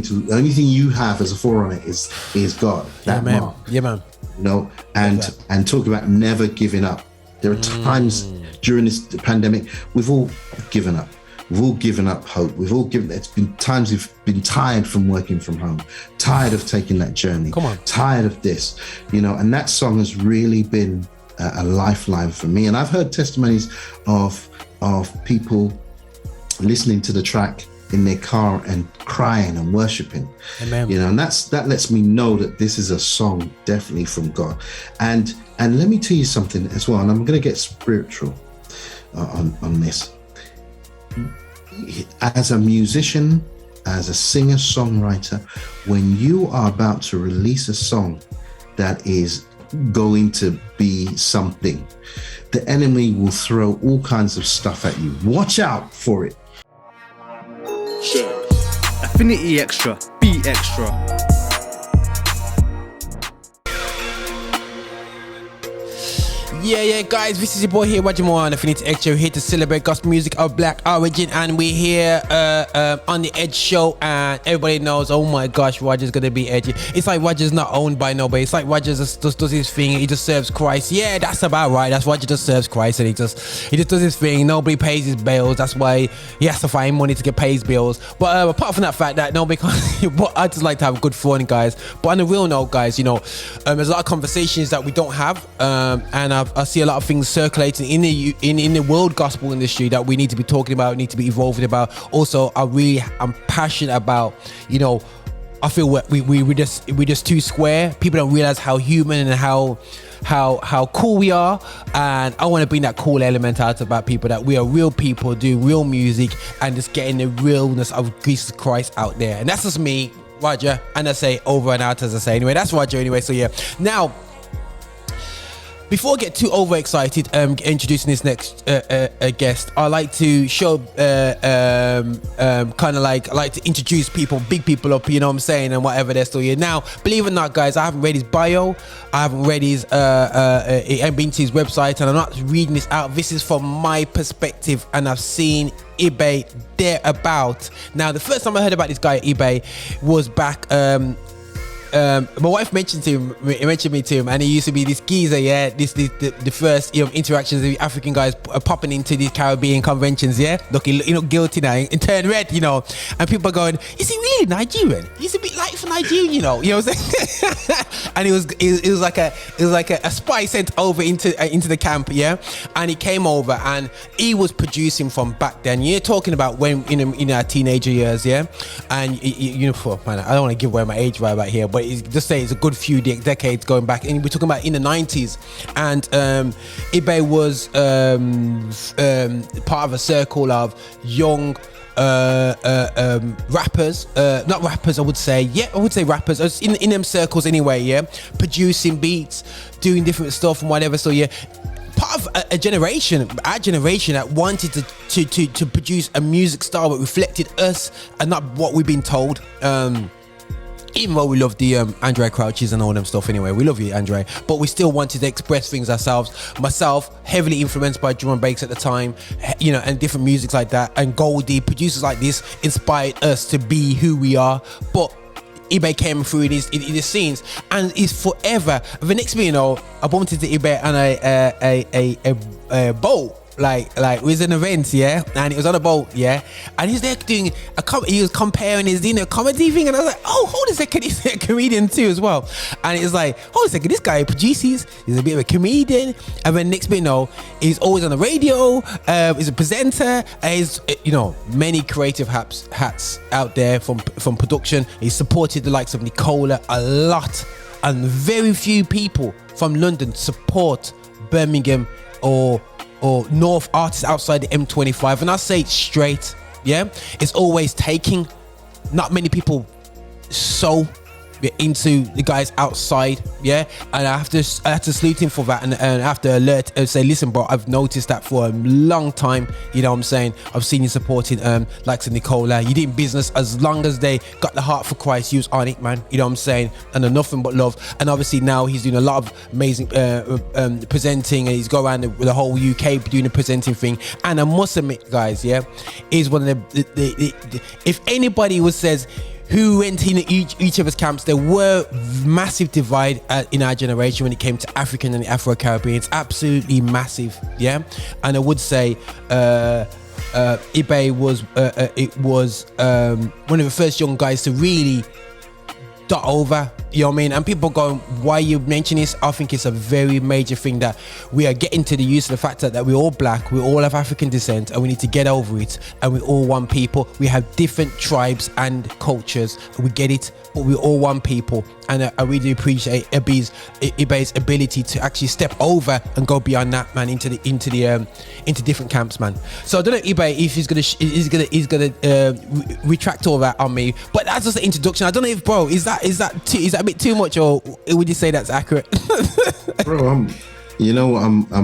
the only thing you have as a forerunner is God. That mark. Yeah, man. You know, and talk about never giving up. There are times during this pandemic we've all given up. We've all given up hope. It's been times we've been tired from working from home, tired of taking that journey, tired of this, you know, and that song has really been a lifeline for me. And I've heard testimonies of people listening to the track in their car and crying and worshiping. Amen. You know, and that lets me know that this is a song definitely from God. And let me tell you something as well, and I'm going to get spiritual on this. As a musician, as a singer-songwriter, when you are about to release a song that is going to be something, the enemy will throw all kinds of stuff at you. Watch out for it. Sure. Affinity Xtra, be Xtra. Yeah, guys, this is your boy here, Roger Moore, and Affinity Xtra, here to celebrate gospel music of black origin, and we're here on the Edge Show, and everybody knows, oh my gosh, Roger's gonna be edgy. It's like Roger's not owned by nobody. It's like Roger just does his thing. He just serves Christ. Yeah, that's about right. That's Roger just serves Christ, and he just does his thing. Nobody pays his bills. That's why he has to find money to get paid his bills. But apart from that fact that nobody can, but I just like to have good fun, guys. But on the real note, guys, you know, there's a lot of conversations that we don't have, and I see a lot of things circulating in the world gospel industry that we need to be talking about, need to be evolving about. Also, I'm passionate about, you know, I feel we're just too square. People don't realize how human and how cool we are, and I want to bring that cool element out about people, that we are real people doing real music and just getting the realness of Jesus Christ out there. And that's just me, Roger, and I say over and out, as I say. Anyway, that's Roger anyway. So yeah, now, before I get too overexcited, introducing this next guest, I like to show, kind of like, I like to introduce people, big people up, you know what I'm saying, and whatever they're still here. Now, believe it or not, guys, I haven't read his bio, I haven't read his, I haven't been to his website, and I'm not reading this out. This is from my perspective, and I've seen Ibe thereabout. Now, the first time I heard about this guy, Ibe, was back, my wife mentioned me to him, and he used to be this geezer, yeah. The first, you know, interactions with African guys popping into these Caribbean conventions, yeah. Look, he look guilty now, and turned red, you know. And people are going, "Is he really Nigerian? He's a bit light for Nigerian, you know." You know what I'm saying? And it was like a spy sent over into the camp, yeah. And he came over, and he was producing from back then. You're talking about when in our teenager years, yeah. And you know, man, I don't want to give away my age right about here, but just say it's a good few decades going back, and we're talking about in the 90s. And Ibe was part of a circle of young rappers, not rappers, I would say rappers in them circles anyway, yeah, producing beats, doing different stuff and whatever. So yeah, part of our generation that wanted to produce a music style that reflected us and not what we've been told. Even though we love the Andre Crouches and all them stuff anyway, we love you, Andre, but we still wanted to express things ourselves. Myself, heavily influenced by drum and bass at the time, you know, and different musics like that, and Goldie, producers like this inspired us to be who we are. But Ibe came through in his scenes, and is forever. The next thing you know, I bumped into Ibe on a boat. Like it was an event, yeah, and it was on a boat, yeah, and he's there doing he was comparing his, you know, comedy thing, and I was like, oh, hold a second, he's a comedian too as well. And it was like, hold a second, this guy produces, he's a bit of a comedian, and then next bit, you know, he's always on the radio, he's a presenter, he's, you know, many creative hats out there from production. He's supported the likes of Nicola a lot, and very few people from London support Birmingham or North artists outside the M25, and I say it straight, yeah, it's always taking. Not many people so into the guys outside, yeah, and I have to salute him for that, and I have to alert and say, listen, bro, I've noticed that for a long time, you know what I'm saying. I've seen you supporting likes of Nicola. You did business as long as they got the heart for Christ. You was on it, man, you know what I'm saying, and nothing but love. And obviously now he's doing a lot of amazing presenting, and he's go around the whole UK doing the presenting thing. And I must admit, guys, yeah, he's one of the if anybody says who went in each of his camps. There were massive divide in our generation when it came to African and Afro-Caribbeans. Absolutely massive, yeah. And I would say Ibe was one of the first young guys to really dot over, you know what I mean? And people going, why you mention this? I think it's a very major thing that we are getting to the use of the fact that we're all black, we all have African descent, and we need to get over it. And we're all one people. We have different tribes and cultures. We get it, but we're all one people. And I really appreciate Ibe's ability to actually step over and go beyond that, man, into different camps, man. So I don't know, Ibe, if he's gonna retract all that on me. But that's just the introduction. I don't know if, bro, is that a bit too much, or would you say that's accurate? Bro, I'm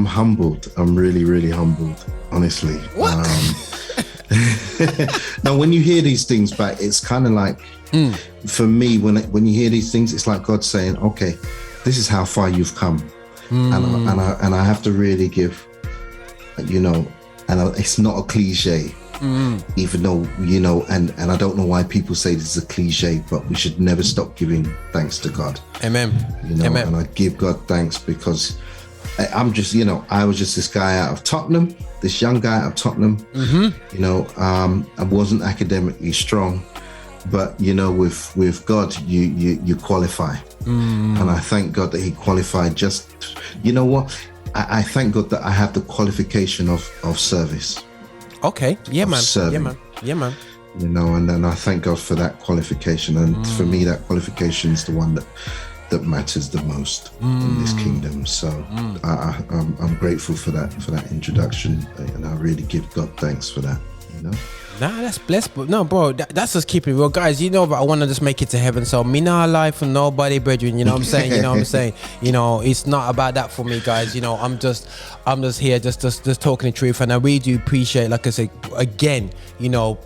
humbled. I'm really, really humbled, honestly. What? Now, when you hear these things back, it's kind of like, for me, when you hear these things, it's like God saying, okay, this is how far you've come. And I have to really give, and it's not a cliche. Even though, and I don't know why people say this is a cliche, but we should never stop giving thanks to God. Amen. Amen. And I give God thanks because I'm just, I was just this guy out of Tottenham, this young guy out of Tottenham. I wasn't academically strong, but with God, you qualify. And I thank God that He qualified. Just, I thank God that I have the qualification of service. Okay. Yeah, man. Serving. Yeah, man. And then I thank God for that qualification. And for me, that qualification is the one that matters the most in this kingdom. So I'm grateful for that introduction, and I really give God thanks for that. Nah, that's blessed, but no, bro, that's just keeping it real, guys. But I want to just make it to heaven. So me not lie for nobody, brethren. You know what I'm saying? It's not about that for me, guys. I'm just here, just talking the truth, and I really do appreciate, like I said again, your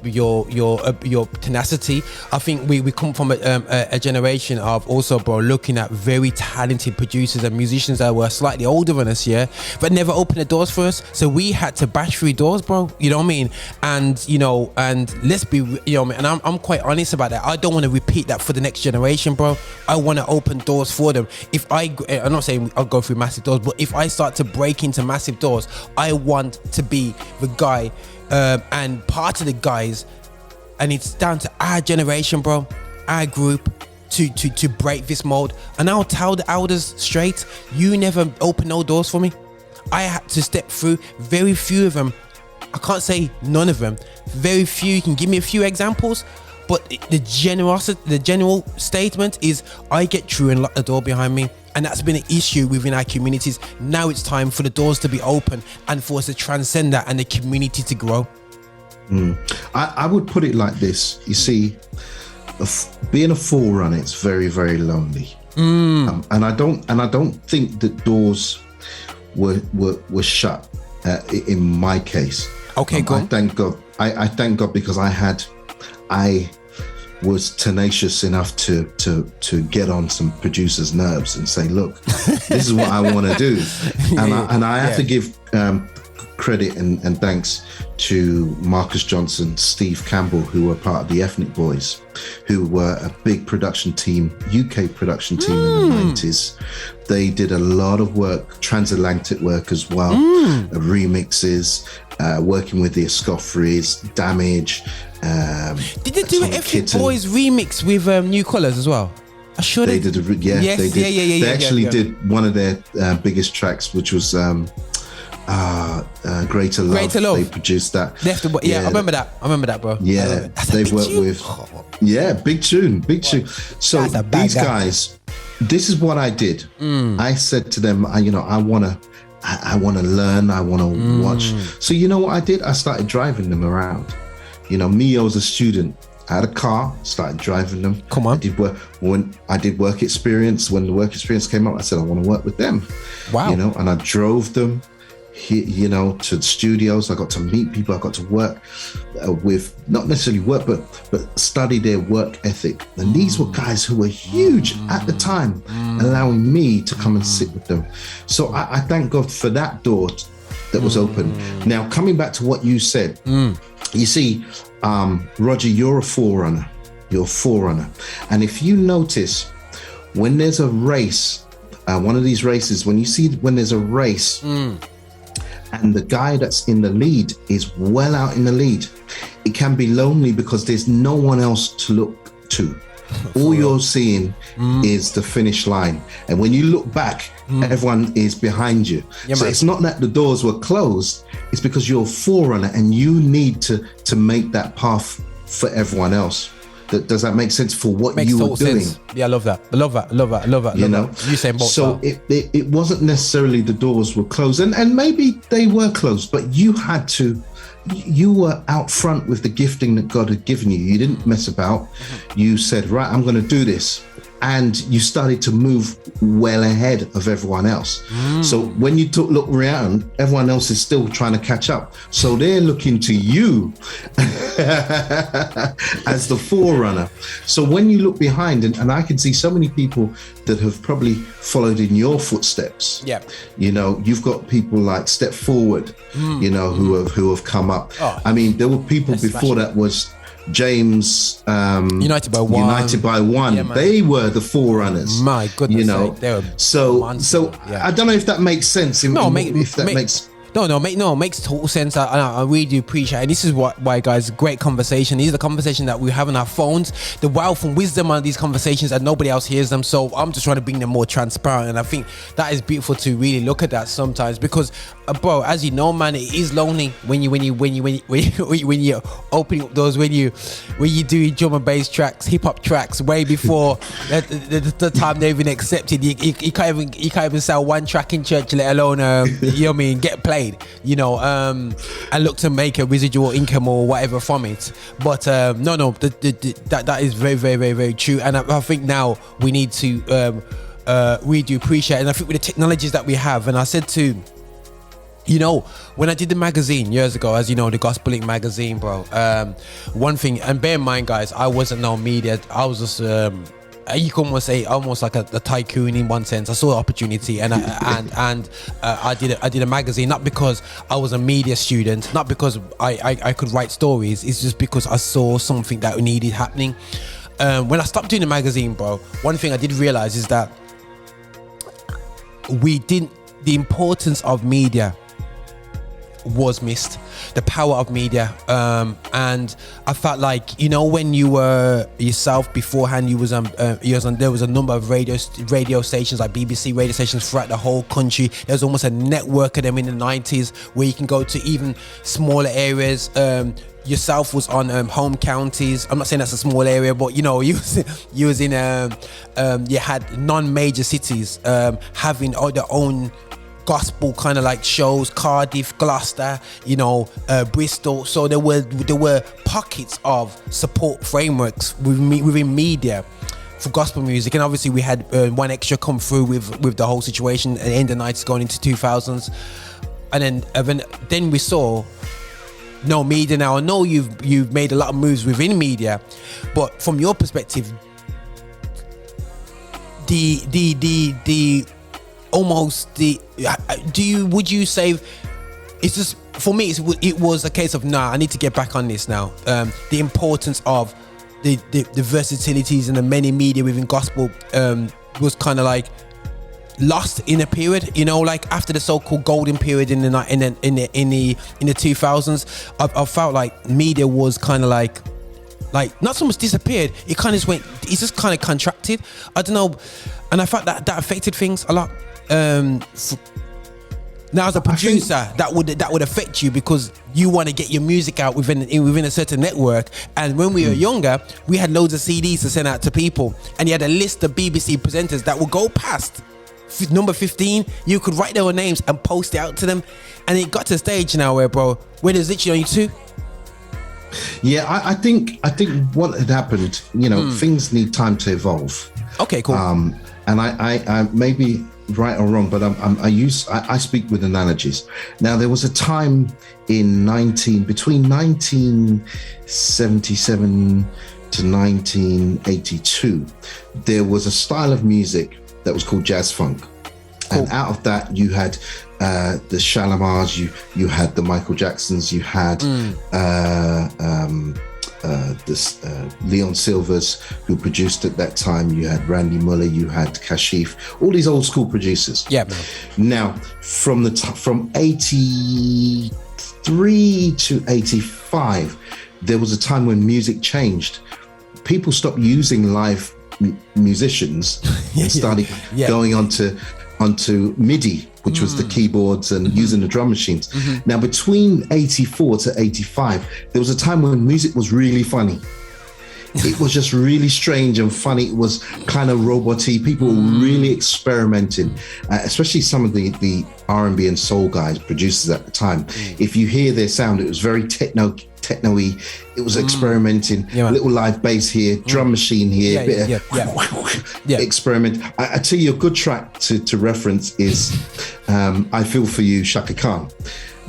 tenacity. I think we come from a generation of also, bro, looking at very talented producers and musicians that were slightly older than us, yeah, but never opened the doors for us. So we had to bash through doors, bro. You know what I mean? And let's be, and I'm quite honest about that. I don't want to repeat that for the next generation, bro. I want to open doors for them. I'm not saying I'll go through massive doors, but if I start to break into massive doors, I want to be the guy and part of the guys, and it's down to our generation, bro, our group, to break this mold. And I'll tell the elders straight, you never open no doors for me. I had to step through. Very few of them, I can't say none of them, very few. You can give me a few examples, but the general statement is I get through and lock the door behind me. And that's been an issue within our communities. Now it's time for the doors to be open and for us to transcend that and the community to grow. I would put it like this. You see, being a forerunner, it's very, very lonely. And I don't think that doors were shut in my case. Okay, go on. I thank God. I thank God because I was tenacious enough to get on some producers' nerves and say, look, this is what I want to do. And I have to give credit and thanks to Marcus Johnson, Steve Campbell, who were part of the Ethnic Boys, who were a big production team, UK production team in the 90s. They did a lot of work, transatlantic work as well, remixes, working with the Escoffreys, Damage. Did they do an Ethnic Boys remix with New Colours as well? They did. They did. They actually did one of their biggest tracks, which was Greater Love. Greater Love. They produced that. I remember that, bro. Yeah, they've worked with. Big tune. So these guys, this is what I did. I said to them, I want to learn. I want to watch. So you know what I did? I started driving them around. Me, I was a student. I had a car, started driving them. Come on. I did work experience. When the work experience came up, I said, I want to work with them. Wow. And I drove them, to the studios. I got to meet people. I got to work with, not necessarily work, but study their work ethic. And these were guys who were huge at the time, allowing me to come and sit with them. So I thank God for that door that was open. Now, coming back to what you said, you see, Roger, you're a forerunner. you're a forerunner. And if you notice, when there's a race, one of these races, when there's a race and the guy that's in the lead is well out in the lead, it can be lonely because there's no one else to look to. All you're seeing is the finish line. And when you look back, everyone is behind you. Yeah, so man. it's not that the doors were closed, it's because you're a forerunner and you need to make that path for everyone else. Does that make sense for what Makes you were total doing? sense. Yeah, I love that. I love that. You know, you saying both. so it wasn't necessarily the doors were closed, and maybe they were closed, but you were out front with the gifting that God had given you. You didn't mess about. You said, right, I'm going to do this. And you started to move well ahead of everyone else. So when you look around, everyone else is still trying to catch up. So they're looking to you as the forerunner. So when you look behind, and I can see so many people that have probably followed in your footsteps. Yeah. You know, you've got people like Step Forward, you know, who have come up. Oh, I mean, there were people before that was James, United by One. Yeah, they were the forerunners. My goodness, you know. sake, they were So yeah. I don't know if that makes sense. Makes total sense. I really do appreciate it. And this is why, guys, great conversation. These are the conversations that we have on our phones. The wealth and wisdom on these conversations, and nobody else hears them. So I'm just trying to bring them more transparent. And I think that is beautiful to really look at that sometimes, because, bro, as you know, man, it is lonely when you opening up those when you do drum and bass tracks, hip hop tracks, way before the time they've been accepted. You can't even sell one track in church, let alone you know what I mean, get played. You know, and look to make a residual income or whatever from it. But that is very, very, very, very true. And I think now we need to we do appreciate it. And I think with the technologies that we have, and I said to, you know, when I did the magazine years ago, as you know, the Gospel Link magazine, bro, one thing, and bear in mind, guys, I wasn't no media. I was just you can almost say almost like a tycoon in one sense. I saw the opportunity, and I did a magazine, not because I was a media student, not because I could write stories. It's just because I saw something that needed happening. When I stopped doing the magazine, bro, one thing I did realize is that the importance of media was missed, the power of media, and I felt like, you know, when you were yourself beforehand, there was a number of radio stations, like BBC radio stations throughout the whole country. There's almost a network of them in the 90s where you can go to even smaller areas. Yourself was on home counties. I'm not saying that's a small area, but you know, you was in you had non-major cities having all their own gospel kind of like shows, Cardiff, Gloucester, you know, Bristol. So there were pockets of support frameworks within media for gospel music. And obviously we had One Xtra come through with the whole situation at the end of the 90s going into 2000s, and then we saw no media. Now I know you've made a lot of moves within media, but from your perspective, would you say it's just, for me, it was a case of, I need to get back on this now. The importance of the versatilities and the many media within gospel was kind of like lost in a period, you know, like after the so-called golden period in the 2000s. I felt like media was kind of like not so much disappeared, it just kind of contracted. I don't know, and I felt that affected things a lot. Now as a producer, that would affect you because you want to get your music out within a certain network. And when we were younger, we had loads of CDs to send out to people, and you had a list of BBC presenters that would go past number 15. You could write their names and post it out to them, and it got to a stage now where there's literally only two. Yeah, I think what had happened, you know, things need time to evolve. Okay, cool. And I maybe right or wrong, but I speak with analogies. Now, there was a time between 1977 to 1982, there was a style of music that was called jazz funk. Cool. And out of that, you had the Shalimars, you had the Michael Jacksons, you had Leon Silvers, who produced at that time. You had Randy Muller, you had Kashif, all these old school producers. Yeah. Now, from 83 to 85, there was a time when music changed. People stopped using live musicians and started going onto MIDI, which was the keyboards and using the drum machines. Now, between 84 to 85, there was a time when music was really funny. It was just really strange and funny. It was kind of robot-y. People were really experimenting, especially some of the R&B and soul guys, producers at the time. If you hear their sound, it was very techno-y. It was experimenting, little live bass here, drum machine here, experiment. I tell you, a good track to reference is I Feel For You, Shaka Khan.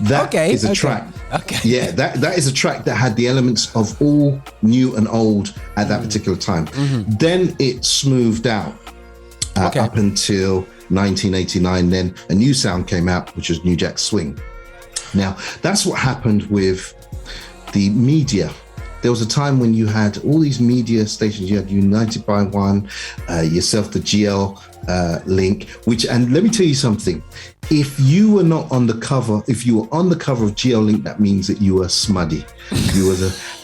That is a track. Yeah, that is a track that had the elements of all new and old at that particular time. Then it smoothed out up until 1989. Then a new sound came out, which was New Jack Swing. Now, that's what happened with the media. There was a time when you had all these media stations. You had United by One, yourself, the GL link, and let me tell you something. If you were not on the cover, if you were on the cover of GL Link, that means that you were smuddy.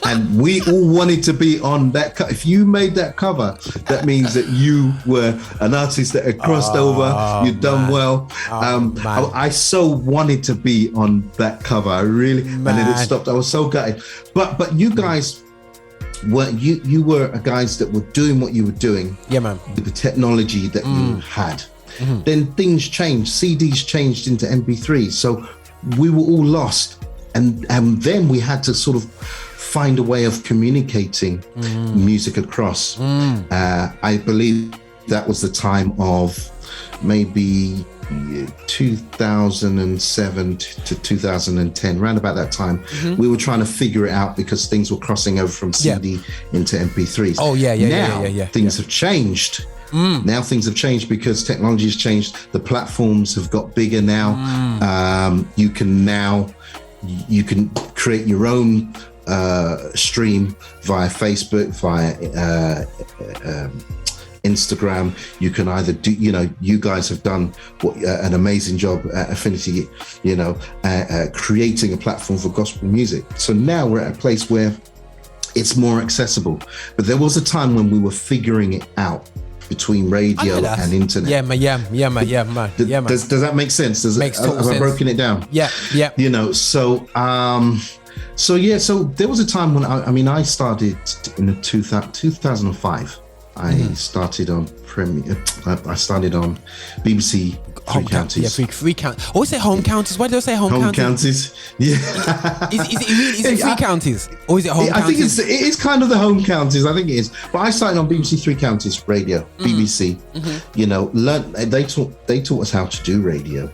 And we all wanted to be on that. If you made that cover, that means that you were an artist that had crossed over. You'd done well. I so wanted to be on that cover. I really, and then it stopped. I was so gutted. But you guys were guys that were doing what you were doing. Yeah, man. With the technology that you had. Then things changed. CDs changed into MP3s. So we were all lost. And then we had to sort of find a way of communicating music across. I believe that was the time of maybe 2007 to 2010, around about that time. We were trying to figure it out because things were crossing over from CD into MP3s. Now things have changed. Now things have changed because technology has changed. The platforms have got bigger now. You can create your own stream via Facebook, via Instagram. You can either do, you guys have done an amazing job at Affinity, creating a platform for gospel music. So now we're at a place where it's more accessible. But there was a time when we were figuring it out between radio and internet. Does that make sense? Makes total sense. Have I broken it down? Yeah. So there was a time when I started in 2005. I started on I started on BBC Three Counties. Three counties. Always say home counties. Why do I say home counties? Yeah. Is it three counties? Or is it home counties? I think it is kind of the home counties. I think it is. But I started on BBC Three Counties radio, BBC. They taught us how to do radio.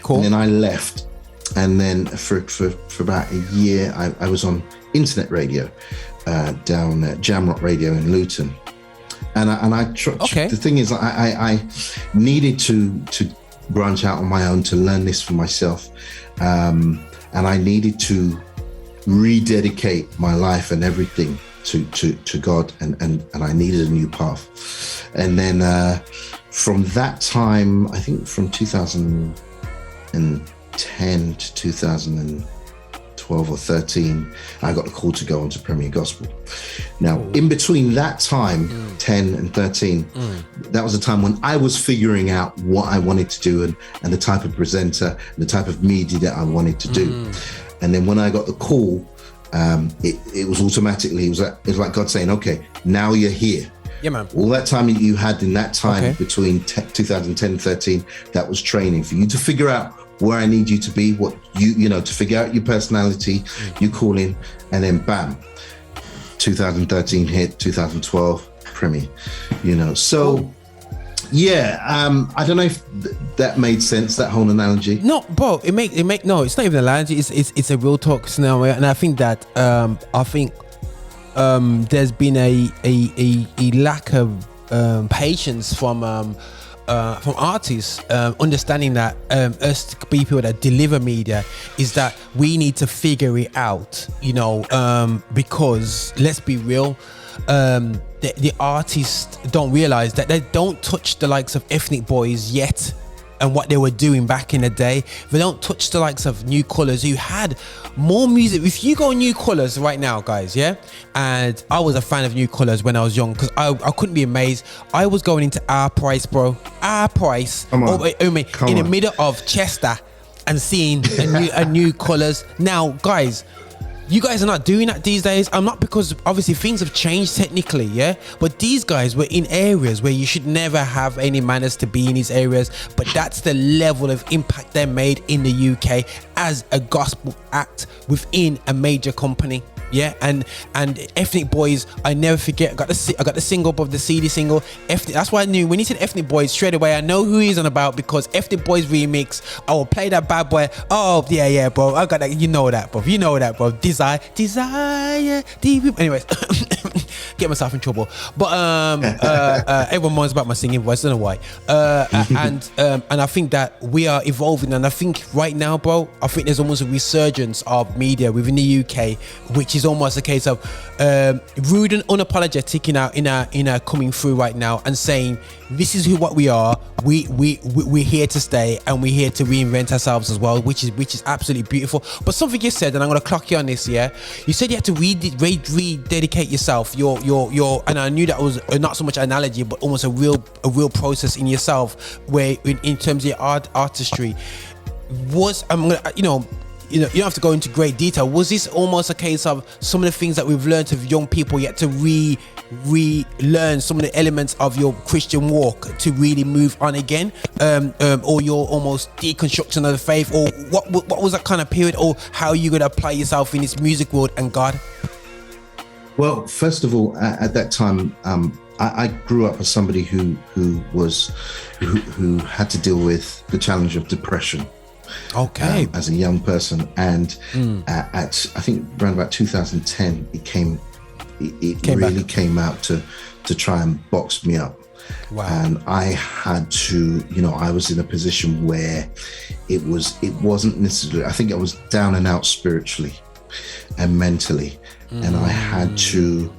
Cool. And then I left. And then for about a year, I was on internet radio down at Jamrock Radio in Luton. And the thing is, I needed to branch out on my own to learn this for myself. And I needed to rededicate my life and everything to God. And I needed a new path. And then from that time, I think from 2010 to 2012 or 13, I got the call to go on to Premier Gospel. Now, in between that time, 10 and 13, that was a time when I was figuring out what I wanted to do and the type of presenter, the type of media that I wanted to do. And then when I got the call, it was automatically, it was like God saying, okay, now you're here. Yeah, man. All that time that you had in that time between 2010 and 13, that was training for you to figure out where I need you to be, what to figure out your personality, you call in, and then bam, 2013 hit, 2012 Premier, So, I don't know if that made sense, that whole analogy. No, bro, no, it's not even an analogy. It's a real talk scenario, and I think that there's been a lack of patience from from artists, understanding that us people that deliver media is that we need to figure it out, you know, because let's be real, the artists don't realize that they don't touch the likes of Ethnic Boys yet, and what they were doing back in the day. They don't touch the likes of New Colours, who had more music. If you go New Colours right now, guys, yeah, and I was a fan of New Colours when I was young, because I couldn't be amazed. I was going into Our Price, bro. Our Price. Come on. In the middle of Chester and seeing a new Colours. Now, guys, you guys are not doing that these days. I'm not, because obviously things have changed technically, yeah? But these guys were in areas where you should never have any manners to be in these areas. But that's the level of impact they made in the UK as a gospel act within a major company. Yeah, and Ethnic Boys, I never forget. I got the single above the CD single. Ethnic, that's why I knew when he said Ethnic Boys straight away. I know who he's on about, because Ethnic Boys remix. I will play that bad boy. Oh yeah, bro. I got that. You know that, bro. Desire. Anyways, get myself in trouble. But everyone moans about my singing voice. I don't know why. And I think that we are evolving, and I think right now, bro, I think there's almost a resurgence of media within the UK, which is almost a case of rude and unapologetic in our coming through right now, and saying this is what we are. We're here to stay, and we're here to reinvent ourselves as well, which is absolutely beautiful. But something you said, and I'm gonna clock you on this, yeah. You said you had to rededicate yourself. Your and I knew that was not so much an analogy, but almost a real process in yourself, where in terms of your artistry was, I'm gonna, you know, you don't have to go into great detail. Was this almost a case of some of the things that we've learned of young people, yet to relearn some of the elements of your Christian walk to really move on again, or your almost deconstruction of the faith, or what was that kind of period, or how you gonna apply yourself in this music world and God? Well, first of all, at that time, I grew up as somebody who had to deal with the challenge of depression. Okay. As a young person, and at I think around about 2010, it came out to try and box me up. Wow. And I had to, you know, I was in a position where it wasn't necessarily, I think I was down and out spiritually and mentally, and I had to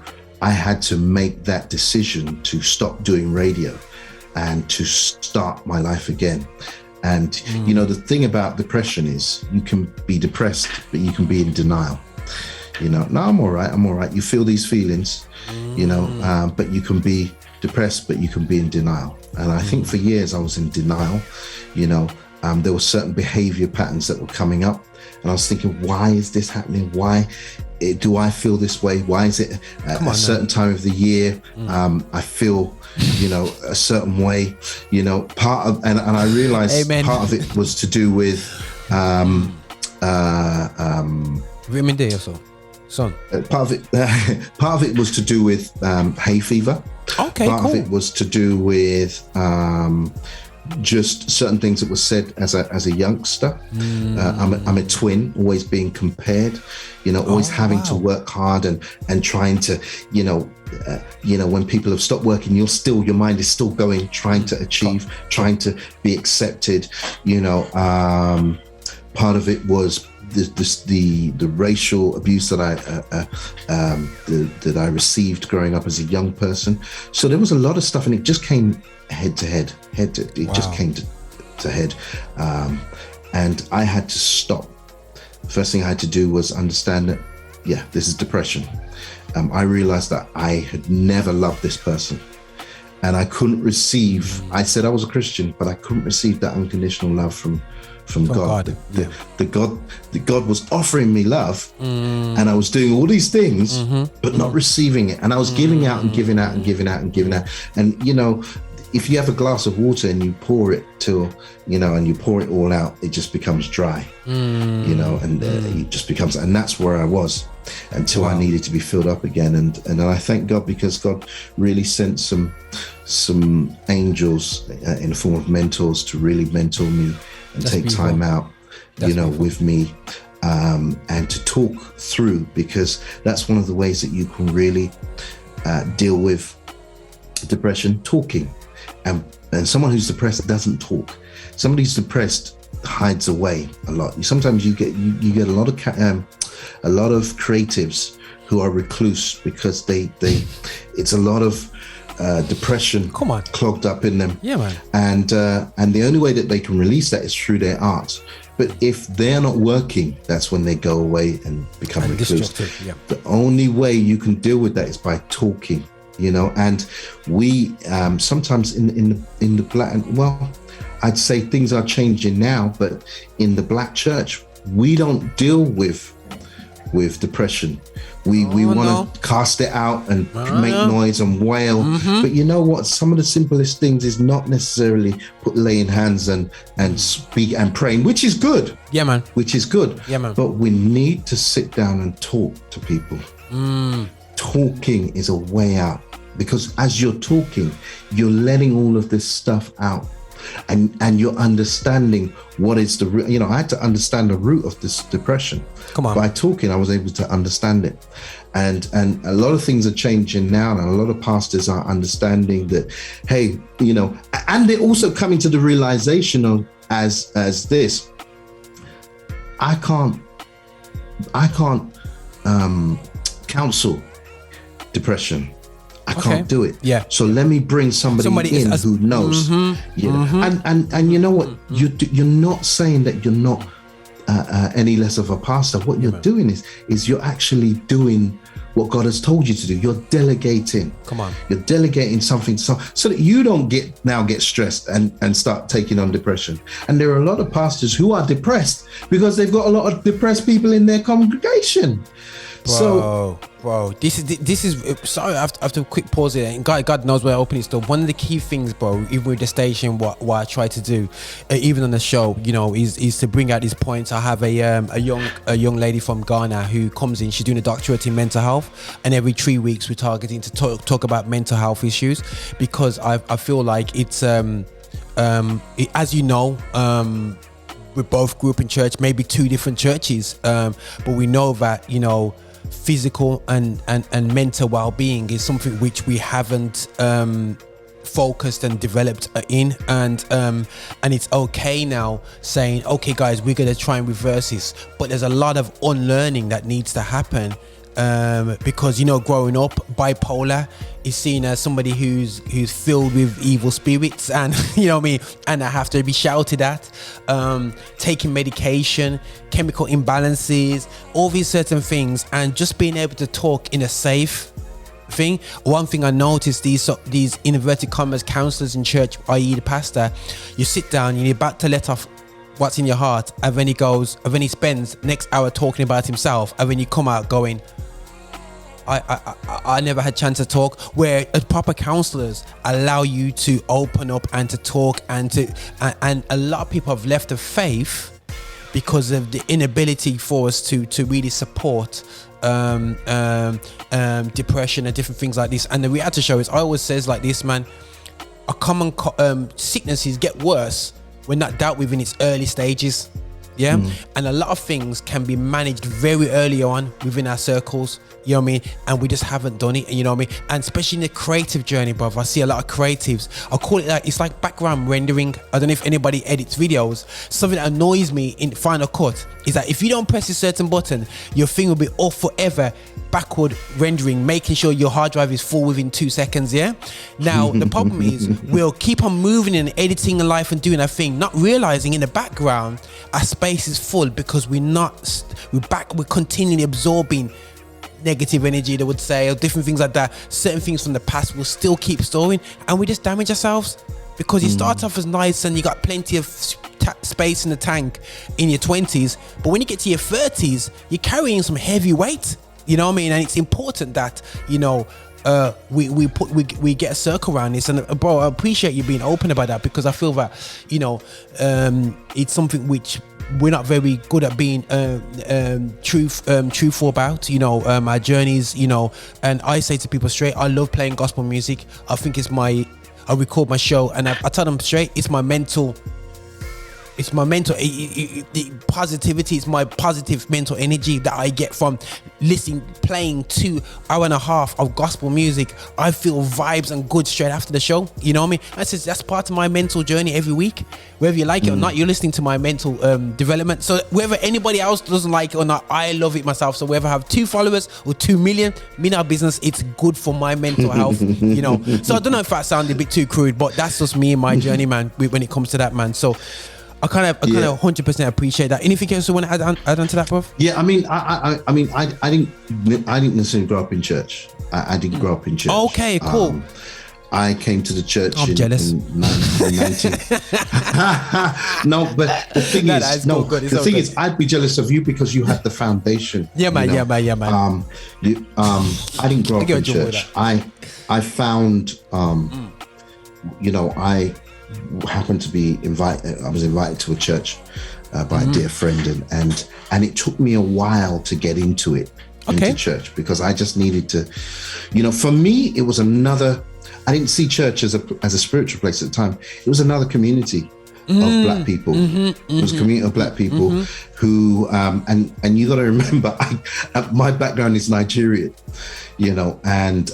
make that decision to stop doing radio and to start my life again. And you know, the thing about depression is you can be depressed, but you can be in denial. You know, no, I'm all right. You feel these feelings, you know, but you can be depressed, but you can be in denial. And I think for years I was in denial. You know, there were certain behavior patterns that were coming up, and I was thinking, why is this happening? Why do I feel this way? Why is it at a certain time of the year I feel, you know, a certain way, you know, and I realized part of it was to do with vitamin D or so. Son. Part of it was to do with hay fever. Okay, part of it was to do with just certain things that were said as a youngster. I'm a twin, always being compared, you know, always having to work hard and trying to, you know, when people have stopped working, your mind is still going, trying to achieve, trying to be accepted, you know. Part of it was the racial abuse that I received growing up as a young person. So there was a lot of stuff, and it just came head to head. Just came to head, and I had to stop. The first thing I had to do was understand that, yeah, this is depression. I realized that I had never loved this person, and I couldn't receive. I said I was a Christian, but I couldn't receive that unconditional love from God. The God was offering me love, and I was doing all these things, but not receiving it. And I was giving out and giving out and giving out and giving out. And you know, if you have a glass of water and you pour it till, you know, and you pour it all out, it just becomes dry, you know, and it just becomes, and that's where I was until I needed to be filled up again. And I thank God, because God really sent some angels in the form of mentors to really mentor me and take time out, you know, with me, and to talk through, because that's one of the ways that you can really deal with depression, talking. and someone who's depressed doesn't talk. Somebody who's depressed hides away a lot. Sometimes you get a lot of creatives who are recluse because they it's a lot of depression clogged up in them. Yeah, man. And the only way that they can release that is through their art. But if they're not working, that's when they go away and become recluse. Yeah. The only way you can deal with that is by talking, you know. And we sometimes in the black, well, I'd say things are changing now, but in the black church, we don't deal with depression. We want to cast it out and make noise and wail. But you know what? Some of the simplest things is not necessarily laying hands and speak and praying, which is good. Yeah, man. Which is good. Yeah, man. But we need to sit down and talk to people. Talking is a way out, because as you're talking, you're letting all of this stuff out. And you're understanding what is the root. You know, I had to understand the root of this depression. Come on. By talking, I was able to understand it. And a lot of things are changing now, and a lot of pastors are understanding that, hey, you know, and they're also coming to the realization of as this, I can't counsel depression. I can't do it. Yeah. So let me bring somebody in who knows. And you know what? You're not saying that you're not any less of a pastor. What you're doing is you're actually doing what God has told you to do. You're delegating. Come on. You're delegating something so that you don't get stressed and start taking on depression. And there are a lot of pastors who are depressed because they've got a lot of depressed people in their congregation. Bro, this is sorry, I have to quick pause it. And God knows where I open it still. One of the key things, bro, even with the station, what I try to do, even on the show, you know, is to bring out these points. I have a young lady from Ghana who comes in. She's doing a doctorate in mental health, and every 3 weeks we're targeting to talk about mental health issues, because I feel like it's as you know, we both grew up in church, maybe two different churches, but we know that, you know, physical and mental well-being is something which we haven't focused and developed in, and it's okay now saying, okay guys, we're gonna try and reverse this, but there's a lot of unlearning that needs to happen, because, you know, growing up, bipolar is seen as somebody who's filled with evil spirits, and you know what I mean, and I have to be shouted at. Taking medication, chemical imbalances, all these certain things, and just being able to talk in a safe thing. One thing I noticed, these inverted commas counselors in church, i.e. the pastor, you sit down and you're about to let off what's in your heart, and then he spends next hour talking about himself, and then you come out going, I never had chance to talk. Where proper counselors allow you to open up and to talk, and a lot of people have left the faith because of the inability for us to really support depression and different things like this. And the reality show is, I always says like this, man, a common sicknesses get worse when not dealt with in its early stages. Yeah. And a lot of things can be managed very early on within our circles, you know what I mean, and we just haven't done it, you know what I mean. And especially in the creative journey, brother, I see a lot of creatives, I call it like, it's like background rendering. I don't know if anybody edits videos. Something that annoys me in Final Cut is that if you don't press a certain button, your thing will be off forever, backward rendering, making sure your hard drive is full within 2 seconds. Yeah. Now the problem is, we'll keep on moving and editing and life and doing our thing, not realizing in the background our space is full, because we're continually absorbing negative energy, they would say, or different things like that. Certain things from the past will still keep storing, and we just damage ourselves, because you start off as nice and you got plenty of space in the tank in your 20s, but when you get to your 30s, you're carrying some heavy weight, you know what I mean. And it's important that, you know, we get a circle around this. And bro, I appreciate you being open about that, because I feel that, you know, it's something which we're not very good at being truthful about, you know, our journeys, you know. And I say to people straight, I love playing gospel music. I think I record my show, and I tell them straight, it's my mental it's my mental positivity. It's my positive mental energy that I get from listening, playing 2 hours and a half of gospel music. I feel vibes and good straight after the show. You know what I mean? That's part of my mental journey every week. Whether you like it or not, you're listening to my mental development. So whether anybody else doesn't like it or not, I love it myself. So whether I have 2 followers or 2 million, me not business. It's good for my mental health. You know. So I don't know if that sounded a bit too crude, but that's just me and my journey, man. When it comes to that, man. So I kind of 100% appreciate that. Anything else you want to add on to that, bro? Yeah, I mean, I didn't necessarily grow up in church. I didn't grow up in church. Okay, cool. I came to the church. I'm jealous. In 19. No, but the thing is, I'd be jealous of you because you had the foundation. Yeah, man. You know? Yeah, man. I didn't grow up in church. I found, you know, I happened to be invited. I was invited to a church by a dear friend, and it took me a while to get into it, into church, because I just needed to, you know, for me it was another. I didn't see church as a spiritual place at the time. It was another community of black people. It was a community of black people who, and you got to remember, my background is Nigerian, you know, and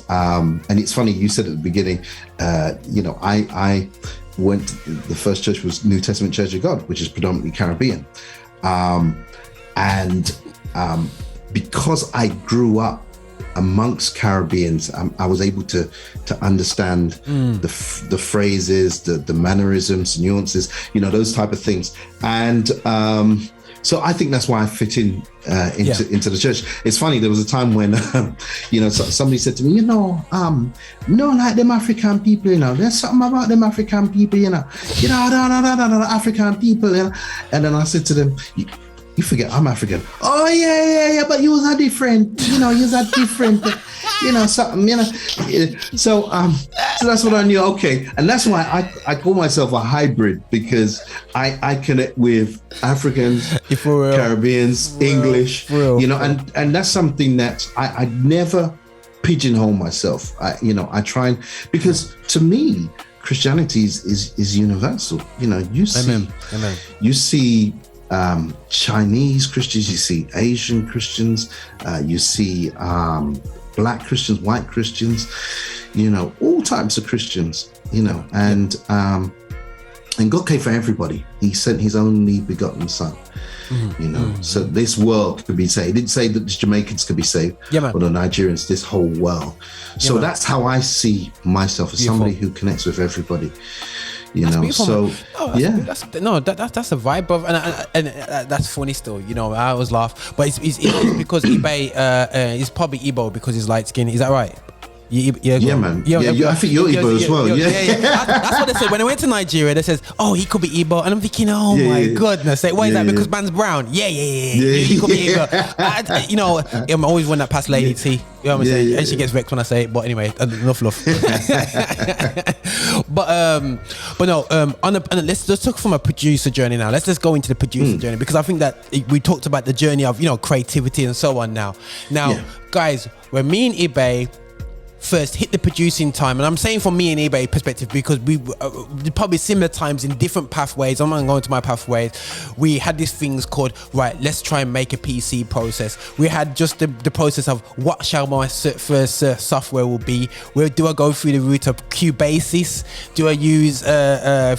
it's funny, you said at the beginning, you know, I went, the first church was New Testament Church of God, which is predominantly Caribbean. Because I grew up amongst Caribbeans, I was able to understand the phrases, the mannerisms, nuances, you know, those type of things. And so I think that's why I fit into the church. It's funny, there was a time when you know, somebody said to me, you know, like them African people, you know, there's something about them African people, you know, the African people, you know. And then I said to them, you forget I'm African. Oh yeah, but you was a different, you know, you was a different, you know, something, you know. So that's what I knew. Okay, and that's why I call myself a hybrid, because I connect with Africans, Caribbeans, English, you know, and that's something that I never pigeonhole myself. I try and, because to me Christianity is universal. You know, you see, Amen. You see. Chinese Christians, you see Asian Christians, you see black Christians, white Christians, you know, all types of Christians, you know, and God came for everybody. He sent his only begotten son, you know, so this world could be saved. He didn't say that the Jamaicans could be saved, or the Nigerians, this whole world. So that's how I see myself, as somebody who connects with everybody. You know, so that's a vibe, bro, and that's funny still. You know, I always laugh, but it's because Ibe is probably Igbo because he's light skin. Is that right? Yeah, man. I think you're Igbo as well. Yeah. That's what they said when I went to Nigeria. They says, "Oh, he could be Igbo," and I'm thinking, "Oh my goodness, why is that? Because man's brown." Yeah. He could be Igbo. You know, I'm always one that past Lady T. You know what I'm saying? And she gets vexed when I say it. But anyway, enough love. but no. Let's just talk from a producer journey now. Let's just go into the producer journey, because I think that we talked about the journey of, you know, creativity and so on. Now, guys, when me and Ibe first hit the producing time, and I'm saying from me and Ibe perspective, because we probably similar times in different pathways. I'm not going to my pathways. We had these things called, right, let's try and make a PC process. We had just the process of what shall my first software will be. Where do I go through the route of Cubasis? Do I use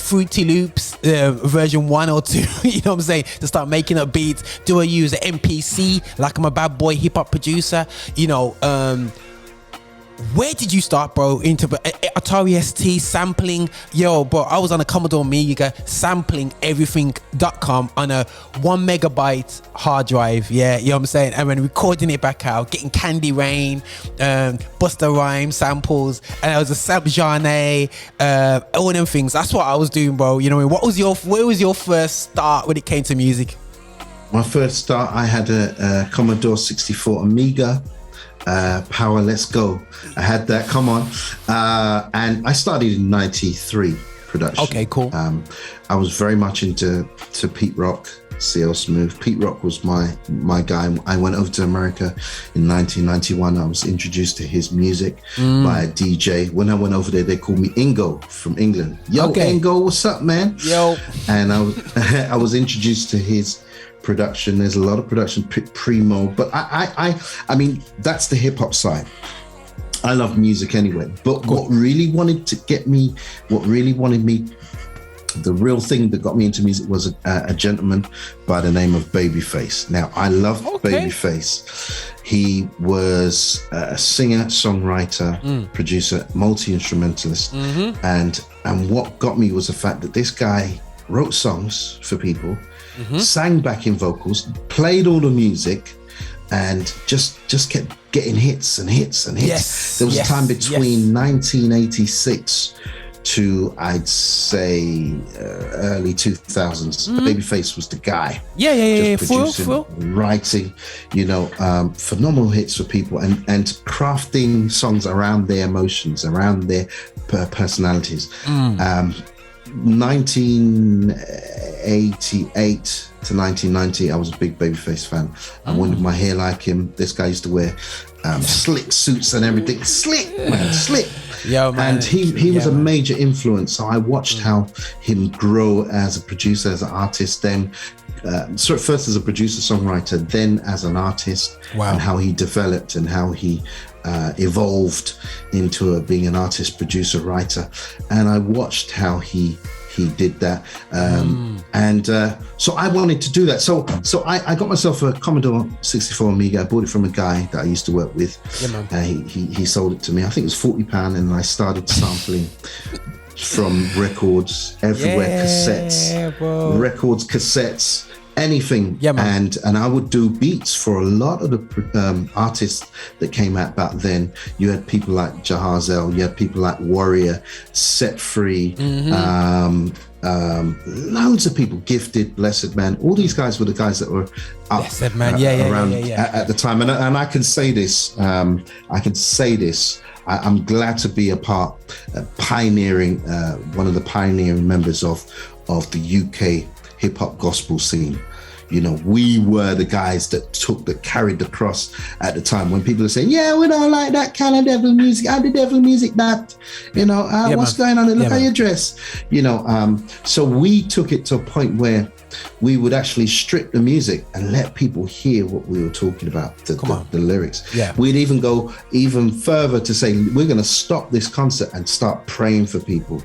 Fruity Loops version 1 or 2? You know what I'm saying, to start making up beats? Do I use an MPC like I'm a bad boy hip hop producer? You know, where did you start, bro? Into Atari ST sampling? Yo, bro, I was on a Commodore Amiga sampling everything.com on a 1 megabyte hard drive. Yeah, you know what I'm saying? And then recording it back out, getting Candy Rain, Busta Rhymes samples, and it was a sample genre, all them things. That's what I was doing, bro. You know, where was your first start when it came to music? My first start, I had a Commodore 64 Amiga. Power, let's go. I had that, come on. And I started in 93 production. Okay, cool. I was very much into Pete Rock, CL Smooth. Pete Rock was my guy. I went over to America in 1991. I was introduced to his music by a DJ. When I went over there, they called me Ingo from England. Yo, Ingo, what's up, man? Yo. And I was introduced to his production. There's a lot of production, primo, but I mean, that's the hip hop side. I love music anyway, but what really wanted me, the real thing that got me into music was a gentleman by the name of Babyface. Now, I love Babyface. He was a singer, songwriter, producer, multi-instrumentalist. And what got me was the fact that this guy wrote songs for people, sang backing vocals, played all the music, and just kept getting hits and hits and hits. Yes, there was a time between 1986 to, I'd say, early 2000s. Babyface was the guy. Producing, writing, phenomenal hits for people and crafting songs around their emotions, around their personalities. 1988 to 1990, I was a big Babyface fan. I wanted my hair like him. This guy used to wear slick suits and everything. Slick, man, slick. Yo, man. And he was a major influence. So I watched how him grow as a producer, as an artist, then first as a producer, songwriter, then as an artist, and how he developed and how he evolved into being an artist, producer, writer. And I watched how he did that. So I wanted to do that. So I got myself a Commodore 64 Amiga. I bought it from a guy that I used to work with. He sold it to me. I think it was £40, and I started sampling from records everywhere, cassettes, anything. And I would do beats for a lot of the artists that came out back then. You had people like Jahazel, you had people like Warrior, Set Free, loads of people, Gifted, Blessed Man. All these guys were the guys that were up around at the time. And I can say this, I'm glad to be pioneering, one of the pioneering members of the UK hip-hop gospel scene. We were the guys that carried the cross at the time. When people are saying, we don't like that kind of devil music, how the devil music that, what's going on, look how you dress, so we took it to a point where we would actually strip the music and let people hear what we were talking about, the lyrics. We'd even go even further to say, we're going to stop this concert and start praying for people,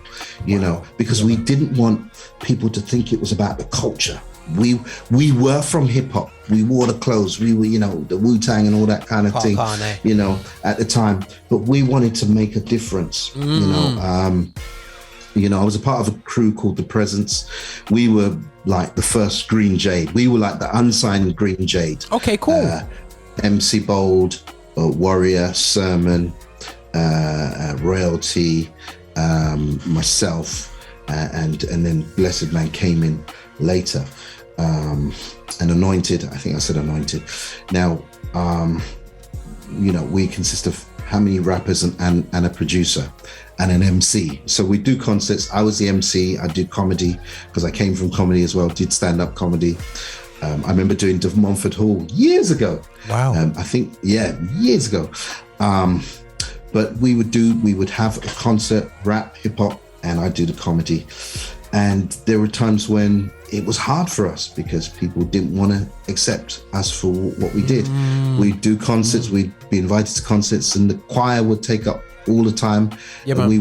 because we didn't want people to think it was about the culture. We were from hip hop. We wore the clothes. We were, the Wu-Tang and all that kind of thing, at the time. But we wanted to make a difference. I was a part of a crew called The Presence. We were like the first Green Jade. We were like the unsigned Green Jade. Okay, cool. MC Bold, Warrior, Sermon, Royalty, myself, and then Blessed Man came in later. And Anointed, I think I said Anointed. Now, we consist of how many rappers and a producer and an MC. So we do concerts. I was the MC. I did comedy because I came from comedy as well, did stand-up comedy. I remember doing De Montfort Hall years ago. Wow. I think, years ago. But we would have a concert, rap, hip-hop, and I do the comedy. And there were times when it was hard for us because people didn't want to accept us for what we did. We'd do concerts, we'd be invited to concerts, and the choir would take up all the time. And we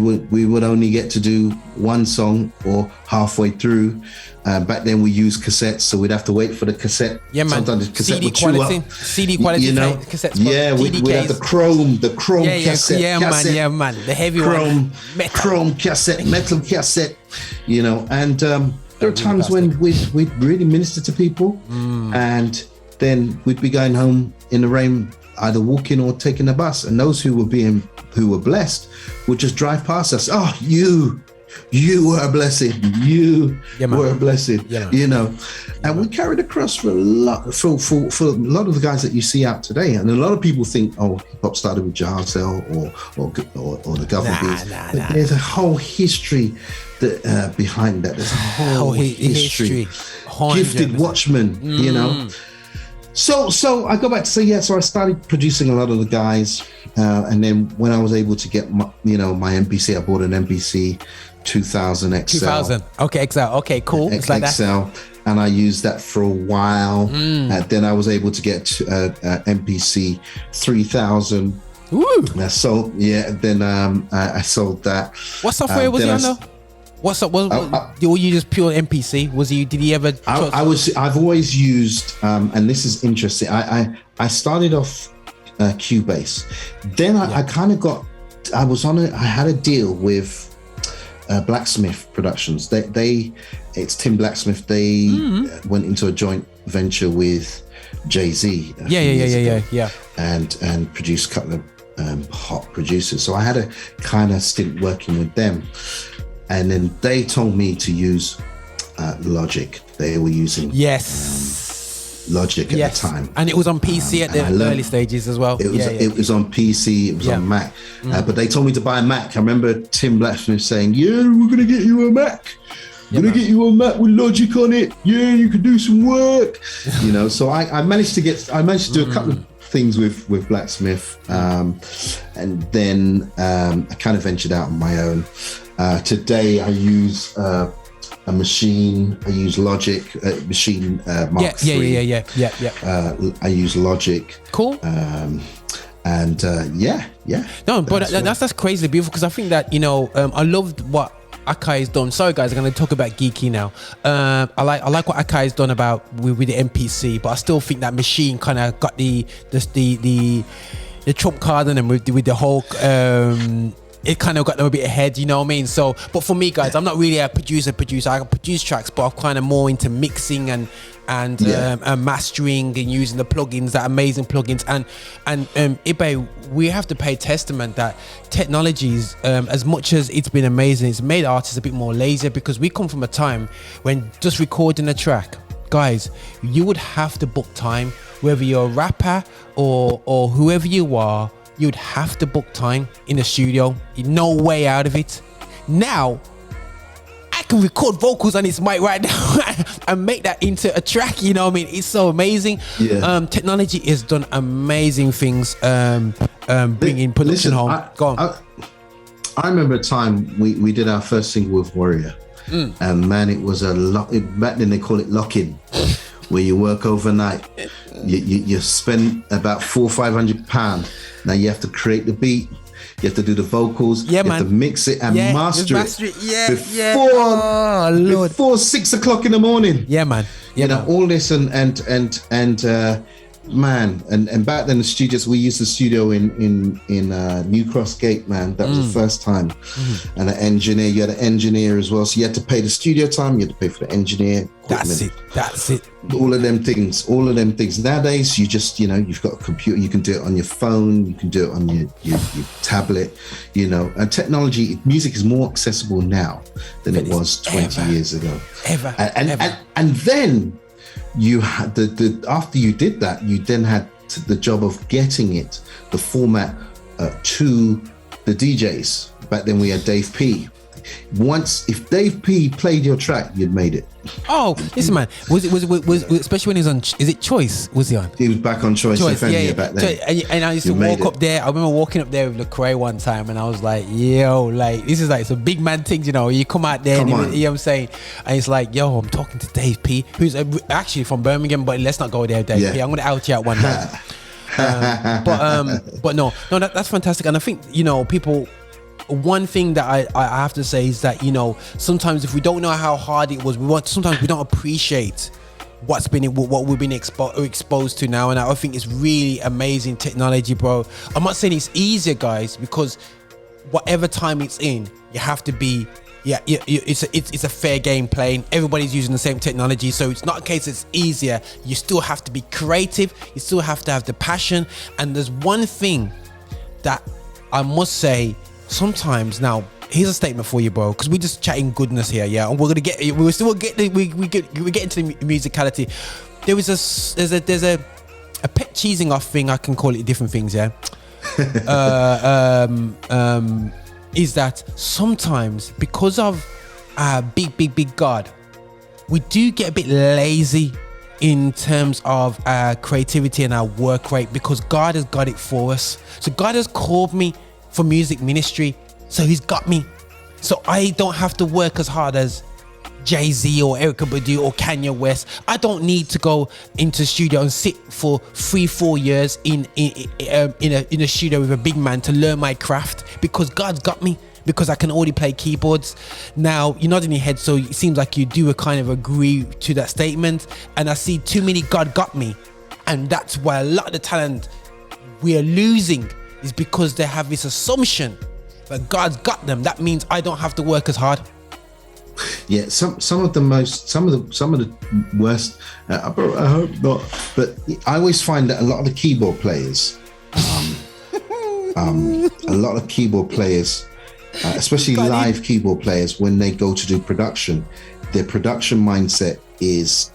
would only get to do one song or halfway through. Back then we used cassettes, so we'd have to wait for the cassette. Sometimes the cassette would chew up. CD quality cassettes. We'd have the chrome cassette. Man. The heavy chrome cassette, metal cassette. And there are times when we'd really minister to people, and then we'd be going home in the rain, either walking or taking a bus, and those who were blessed would just drive past us. Oh, you were a blessing. You were a blessing. And we carried the cross for a lot of the guys that you see out today. And a lot of people think, hip hop started with Jahazel or the Government Beats. But there's a whole history behind that. There's a whole history gifted watchman, you know. So I go back to say, so I started producing a lot of the guys, and then when I was able to get my MPC, I bought an MPC 2000 XL. 2000, okay, XL, okay, cool. It's like XL, that. and I used that for a while. Then I was able to get MPC 3000. Ooh. So then I sold that. What software was he on though? What's up? Were you just pure MPC? Did he ever? I've always used, and this is interesting. I started off Cubase. Then I kind of got. I had a deal with Blacksmith Productions. It's Tim Blacksmith. They went into a joint venture with Jay-Z. Yeah. And produced a couple of hot producers. So I had a kind of stint working with them. And then they told me to use Logic. They were using Logic at the time. And it was on PC at the early stages as well. It was on PC, it was on Mac. But they told me to buy a Mac. I remember Tim Blacksmith saying, we're going to get you a Mac. We're going to get you a Mac with Logic on it. Yeah, you could do some work. So I managed to do a couple of things with Blacksmith. And then I kind of ventured out on my own. Today I use a machine. I use Logic machine Mark III. Yeah. I use Logic. Cool. No, but that's crazy beautiful, because I think that I loved what Akai has done. Sorry guys, I'm going to talk about geeky now. I like what Akai has done with the MPC, but I still think that machine kind of got the trump card on them with the whole. It kind of got them a bit ahead, you know what I mean? So, but for me, guys, I'm not really a producer. I can produce tracks, but I'm kind of more into mixing and mastering and using the plugins, that amazing plugins. And Ibe, we have to pay testament that technologies, as much as it's been amazing, it's made artists a bit more lazy, because we come from a time when just recording a track, guys, you would have to book time, whether you're a rapper or whoever you are. You'd have to book time in the studio. No way out of it. Now, I can record vocals on this mic right now and make that into a track. You know what I mean? It's so amazing. Yeah. Technology has done amazing things. Bringing production home. Go on. I remember a time we did our first single with Warrior, and man, it was back then they call it lock-in, where you work overnight. You spend about £400-500. Now you have to create the beat, you have to do the vocals, you have to mix it and master it before 6 o'clock in the morning. Yeah, man. All this and back then the studios, we used the studio in New Cross Gate, man. That was the first time. And an engineer, you had an engineer as well, so you had to pay the studio time, you had to pay for the engineer equipment. That's it. All of them things. Nowadays you just you've got a computer, you can do it on your phone, you can do it on your tablet, and technology, music is more accessible now than it was 20 years ago. And then you had after you did that, you then had the job of getting the format to the DJs. Back then we had Dave P. If Dave P played your track, you'd made it. Oh, listen, man. Was especially when he was on? Is it Choice? Was he on? He was back on Choice FM back then. And I used to walk up there. I remember walking up there with Lecrae one time, and I was like, "Yo, this is some big man things, You come out there, you know what I'm saying? And it's like, "Yo, I'm talking to Dave P, who's actually from Birmingham, but let's not go there, Dave P. I'm gonna out you out one night." But no, that's fantastic, and I think people. One thing that I have to say is that sometimes if we don't know how hard it was, sometimes we don't appreciate what we've been exposed to now, and I think it's really amazing technology, bro. I'm not saying it's easier, guys, because whatever time it's in, you have to be. It's a fair game playing. Everybody's using the same technology, so it's not a case it's easier. You still have to be creative. You still have to have the passion. And there's one thing that I must say. Sometimes now, here's a statement for you, bro, because we're just chatting goodness here, and we're gonna get into the musicality. There's a pet cheesing off thing. I can call it different things, is that sometimes because of big God, we do get a bit lazy in terms of our creativity and our work rate, because God has got it for us. So God has called me for music ministry, so he's got me. So I don't have to work as hard as Jay-Z or Erykah Badu or Kanye West. I don't need to go into the studio and sit for 3-4 years in a studio with a big man to learn my craft, because God's got me, because I can already play keyboards. Now you're nodding your head, so it seems like you do kind of agree to that statement. And I see too many God got me, and that's why a lot of the talent we are losing is because they have this assumption that God's got them. That means I don't have to work as hard. Yeah, some of the worst. I hope not, but I always find that a lot of the keyboard players, especially live keyboard players, when they go to do production, their production mindset is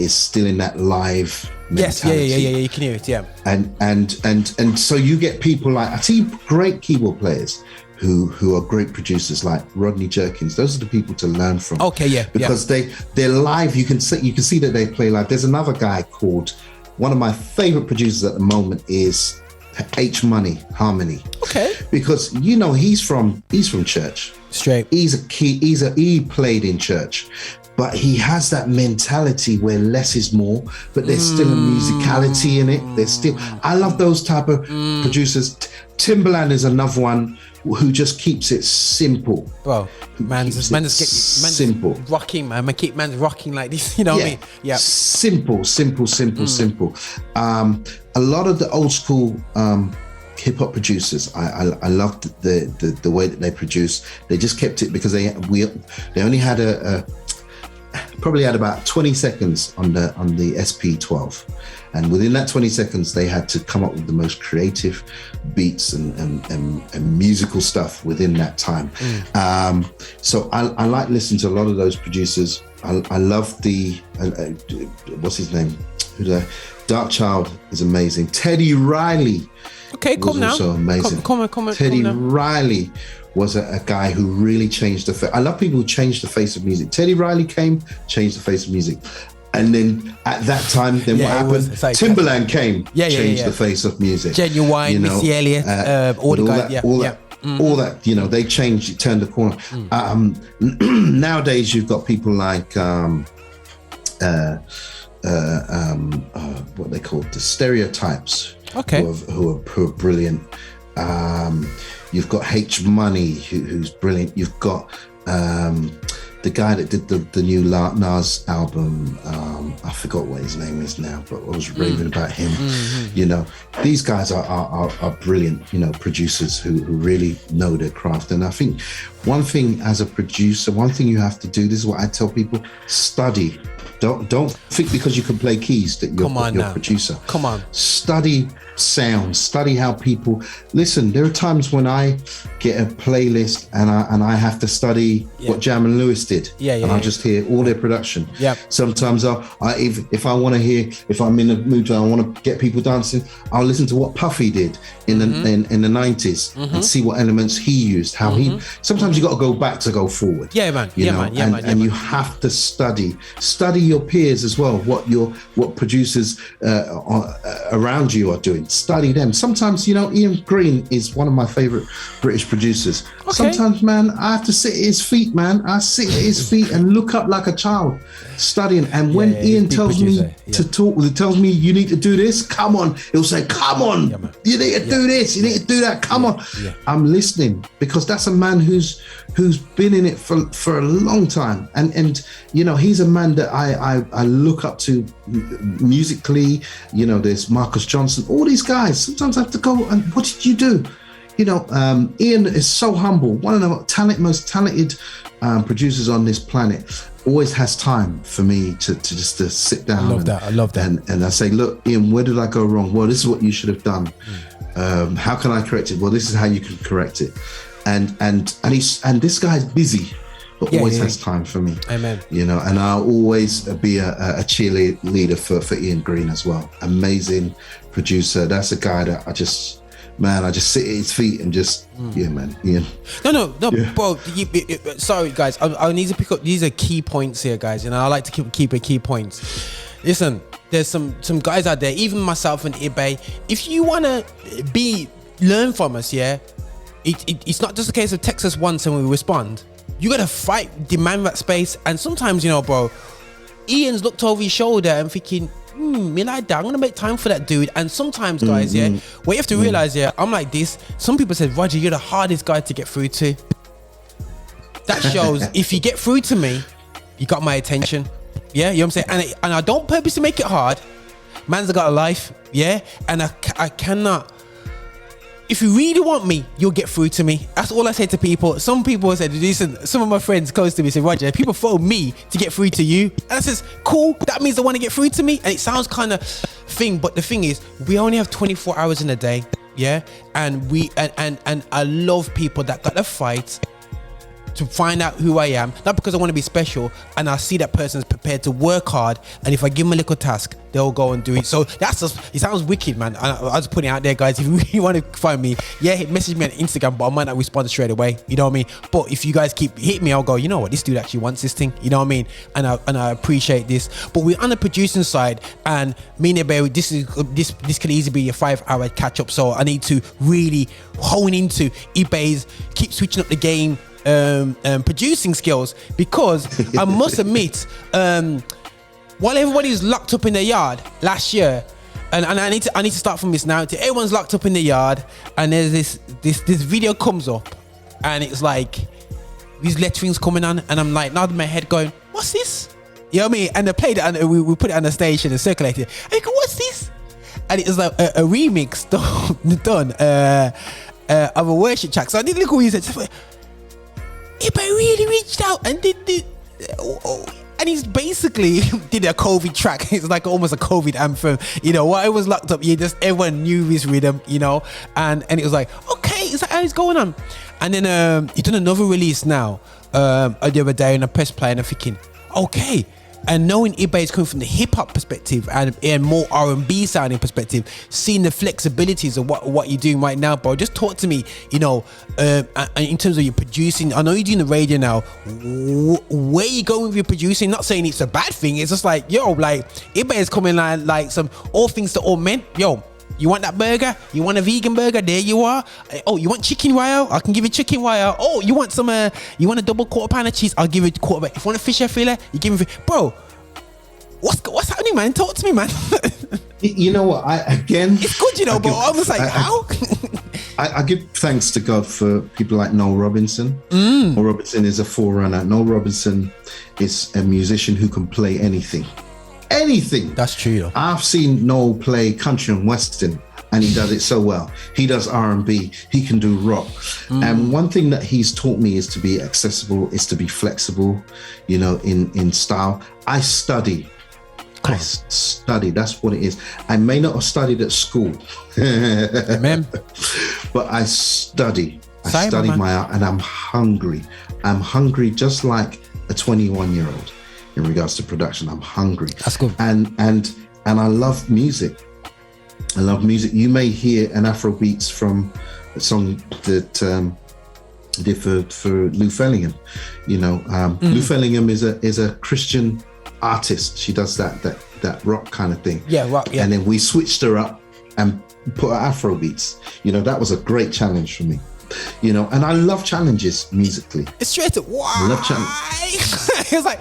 still in that live mentality. Yes, yeah, you can hear it, yeah. And so you get people like, I see great keyboard players who are great producers like Rodney Jerkins. Those are the people to learn from. Okay, yeah. Because they're live. You can see that they play live. There's another guy called, one of my favorite producers at the moment is H Money Harmony. Okay. Because he's from church. Straight. He played in church. But he has that mentality where less is more, but there's still a musicality in it. I love those type of producers. Timbaland is another one who just keeps it simple. Bro, man's simple. Rocking, man. Man's rocking like this, you know what I mean? Yeah. Simple. A lot of the old school hip hop producers, I loved the way that they produce. They just kept it because they only had probably had about 20 seconds on the SP12, and within that 20 seconds they had to come up with the most creative beats and musical stuff within that time. So I like listening to a lot of those producers. I love the what's his name, Dark Child is amazing. Teddy Riley, okay, was also amazing. Come on, Teddy Riley was a guy who really changed the face. I love people who change the face of music. Teddy Riley changed the face of music. And then at that time, what happened? Timbaland came, changed the face of music. Genuine, Missy Elliott, all that, they changed, it turned the corner. Nowadays, you've got people like, what they call the Stereotypes, okay, who are brilliant. You've got H Money, who's brilliant. You've got the guy that did the new Nas album. I forgot what his name is now, but I was raving about him. These guys are brilliant, producers who really know their craft. And I think one thing as a producer, one thing you have to do, this is what I tell people: study. Don't think because you can play keys that you're a producer. Come on. Study sound, study how people listen. There are times when I get a playlist and I have to study what Jam and Lewis did. And I just hear all their production. Sometimes if I want to hear, if I'm in the mood, I want to get people dancing, I'll listen to what Puffy did in the 90s and see what elements he used, how he. Sometimes you got to go back to go forward. And you have to study your peers as well. What producers around you are doing. Study them. Sometimes, Ian Green is one of my favorite British producers. Okay. Sometimes, man, I have to sit at his feet, man. I sit at his feet and look up like a child, studying. And when Ian tells me to talk, he tells me you need to do this, come on. He'll say, come on, you need to do this, you need to do that, come on. I'm listening because that's a man who's been in it for a long time. And he's a man that I look up to musically. There's Marcus Johnson, all these guys. Sometimes I have to go and what did you do? Ian is so humble, one of the most talented producers on this planet. Always has time for me to just to sit down. I love that. And I say, look, Ian, where did I go wrong? Well, this is what you should have done. How can I correct it? Well, this is how you can correct it. And this guy's busy, but always has time for me. Amen. And I'll always be a cheerleader for Ian Green as well. Amazing producer. That's a guy that I just man, I just sit at his feet and just, yeah, man, Ian. No, bro. Sorry, guys. I need to pick up. These are key points here, guys. I like to keep it key points. Listen, there's some guys out there, even myself and Ibe. If you wanna learn from us, yeah, it's not just a case of text us once and we respond. You gotta fight, demand that space. And sometimes, bro, Ian's looked over his shoulder and thinking, me like that, I'm gonna make time for that dude. And sometimes, guys, yeah, what you have to realize, yeah, I'm like this. Some people said, Roger, you're the hardest guy to get through to. That shows if you get through to me, you got my attention. Yeah, you know what I'm saying? And I don't purposely make it hard. Man's got a life, yeah, and I cannot. If you really want me, you'll get through to me. That's all I say to people. Some people said, listen, some of my friends close to me say, Roger, people phone me to get through to you. And I says, cool, that means they want to get through to me. And it sounds kind of thing, but the thing is, we only have 24 hours in a day, yeah? And and I love people that got to fight to find out who I am, not because I want to be special, and I see that person's prepared to work hard, and if I give them a little task, they'll go and do it. So that's just, it sounds wicked, man. I was putting it out there, guys. If you really want to find me, yeah, message me on Instagram, but I might not respond straight away, you know what I mean? But if you guys keep hitting me, I'll go, you know what, this dude actually wants this thing, you know what I mean? And I appreciate this. But we're on the producing side, and me and Ibe, this could easily be a 5-hour catch up, so I need to really hone into Ibe's, keep switching up the game, producing skills, because I must admit, while everybody's locked up in their yard last year, and I need to start from this now. Everyone's locked up in the yard, and there's this video comes up, and it's like these letterings coming on, and I'm like nodding my head, going, "What's this?" You know what I mean? And they played it, and we put it on the station and circulated it. And I go, "What's this?" And it was like a remix done of a worship track. So I did look what he said. If I really reached out and did and he's basically did a COVID track. It's like almost a COVID anthem, while I was locked up, everyone knew his rhythm, and it was like, okay, it's like, how's going on? And then he done another release now the other day, and I pressed play, and I'm thinking, okay. And knowing Ibe is coming from the hip-hop perspective and more R&B sounding perspective, seeing the flexibilities of what you're doing right now, bro. Just talk to me, in terms of your producing. I know you're doing the radio now. Where you going with your producing? Not saying it's a bad thing. It's just like, Ibe is coming like some all things to all men. Yo, you want that burger? You want a vegan burger? There you are. Oh, you want chicken wire? I can give you chicken wire. Oh, you want you want a double quarter pound of cheese? I'll give you a quarter. If you want a fish fillet, you give me. Bro, what's happening, man? Talk to me, man. You know what? It's good, but I was like, how? I give thanks to God for people like Noel Robinson. Noel Robinson is a forerunner. Noel Robinson is a musician who can play anything. That's true, though. I've seen Noel play country and western, and he does it so well. He does R&B, he can do rock. And one thing that he's taught me is to be accessible, is to be flexible, in style. I study. That's what it is. I may not have studied at school, Amen. but I study. I study my art, and I'm hungry. I'm hungry just like a 21-year-old. In regards to production, I'm hungry. That's good. And I love music. You may hear an Afrobeats from a song that I did for Lou Fellingham. Lou Fellingham is a Christian artist. She does that rock kind of thing. Yeah, rock. Yeah. And then we switched her up and put her Afrobeats. That was a great challenge for me. And I love challenges musically. It's straight to why. I love challenges. It was like,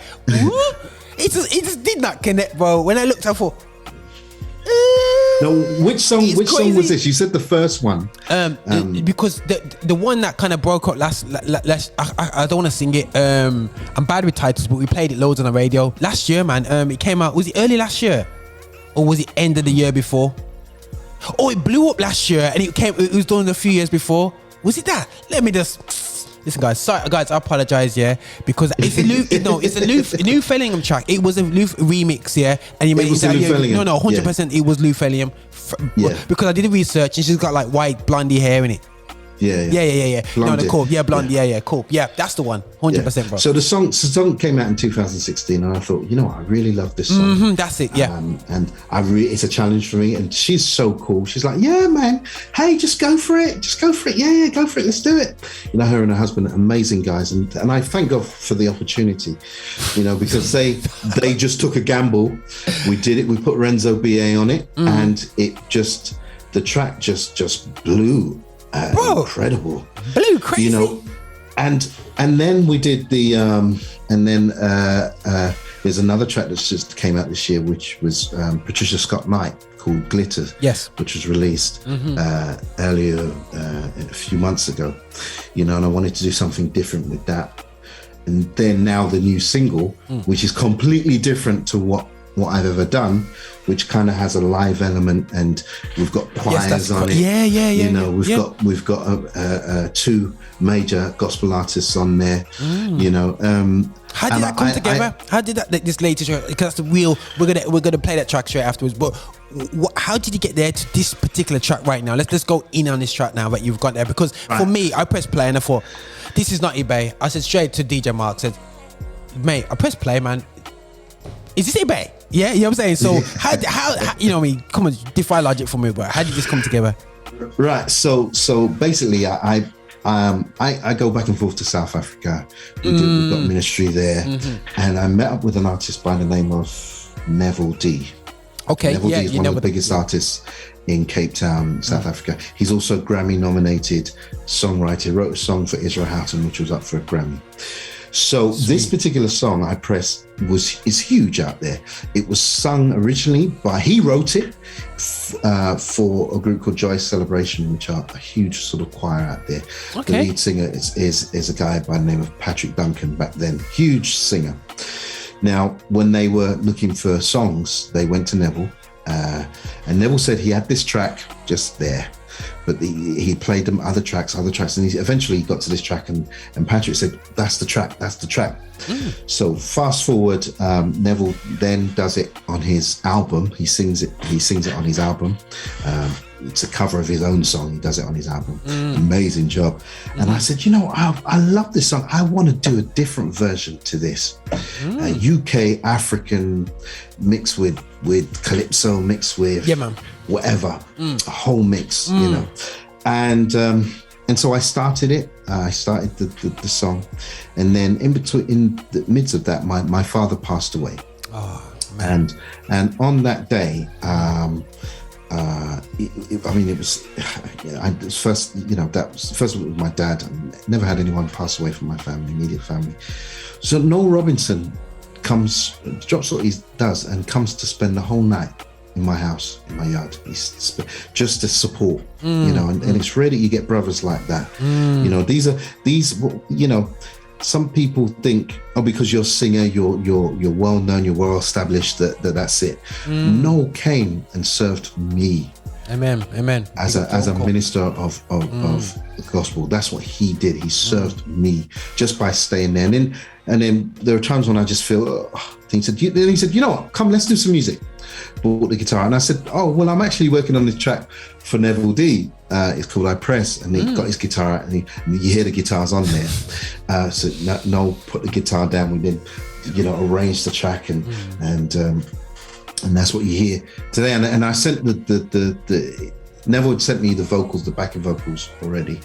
it just did not connect, bro. When I looked, I thought, no, which song was this? You said the first one. Because the one that kind of broke up last I don't want to sing it. I'm bad with titles, but we played it loads on the radio last year, man. It came out, was it early last year, or was it end of the year before? Oh, it blew up last year, and it was done a few years before. Was it that? Let me just listen, guys. Sorry, guys. I apologize, yeah, because it's a Lou Fellingham track. It was a Lou remix, yeah, and you made it. No, 100%. It was Lou Fellingham, because I did the research, and she's got like white blondie hair in it. Yeah. No, Blonde, cool. Yeah, blonde. Yeah, cool. Yeah, that's the one. 100%, bro. So the song came out in 2016, and I thought, you know what, I really love this song. That's it. Yeah. And it's a challenge for me. And she's so cool. She's like, yeah, man. Hey, just go for it. Just go for it. Yeah, go for it. Let's do it. You know, her and her husband, amazing guys, and I thank God for the opportunity. You know, because they just took a gamble. We did it. We put Renzo BA on it, and the track just blew. Incredible, blue, crazy. You know, and then we did the there's another track that just came out this year, which was Patricia Scott Knight, called Glitter. Yes, which was released earlier a few months ago. You know, and I wanted to do something different with that. And then now the new single, which is completely different to what I've ever done, which kind of has a live element, and we've got choirs on it. Yeah. You know, we've got two major gospel artists on there. You know, how did that come together? How did that this latest track? Because that's the real. We're gonna play that track straight afterwards. But how did you get there to this particular track right now? Let's go in on this track now that you've got there. Because for me, I pressed play and I thought, this is not eBay. I said straight to DJ Mark, said, mate, I pressed play, man. Is this eBay? Yeah, you know what I'm saying? So how you know what I mean? Come on, defy logic for me, but how did this come together? Right. So basically I go back and forth to South Africa. We've got ministry there. And I met up with an artist by the name of Neville D. Okay. Neville D is one of the biggest artists in Cape Town, South Africa. He's also Grammy nominated songwriter. He wrote a song for Israel Houghton, which was up for a Grammy. So this particular song I pressed is huge out there. It was sung originally he wrote it for a group called Joy Celebration, which are a huge sort of choir out there. Okay. The lead singer is a guy by the name of Patrick Duncan back then, huge singer. Now, when they were looking for songs, they went to Neville, and Neville said he had this track just there. But he played them other tracks, and he eventually got to this track, and Patrick said, that's the track. So fast forward, Neville then does it on his album. He sings it on his album. It's a cover of his own song. He does it on his album. Amazing job. And I said, you know, I love this song. I want to do a different version to this. UK African mixed with calypso, mixed with whatever, a whole mix, you know. And so I started it. I started the song, and then in the midst of that, my father passed away. Oh man! And on that day, it was first. You know, that was first with my dad. I never had anyone pass away from my family, immediate family. So Noel Robinson drops what he does, and comes to spend the whole night in my house, in my yard. He's just to support, you know, and it's rare that you get brothers like that. You know, these, you know, some people think, because you're a singer, you're well known, you're well established, that's it. Noel came and served me. Amen. As a minister of the gospel. That's what he did. He served me just by staying there. And then there are times when I just feel, he said, you know what, come, let's do some music. Bought the guitar, and I said, oh, well, I'm actually working on this track for Neville D. It's called I Press, and he got his guitar out, and you hear the guitars on there. So Noel put the guitar down. We then, you know, arranged the track, and that's what you hear today. And I sent the Neville had sent me the vocals, the backing vocals already.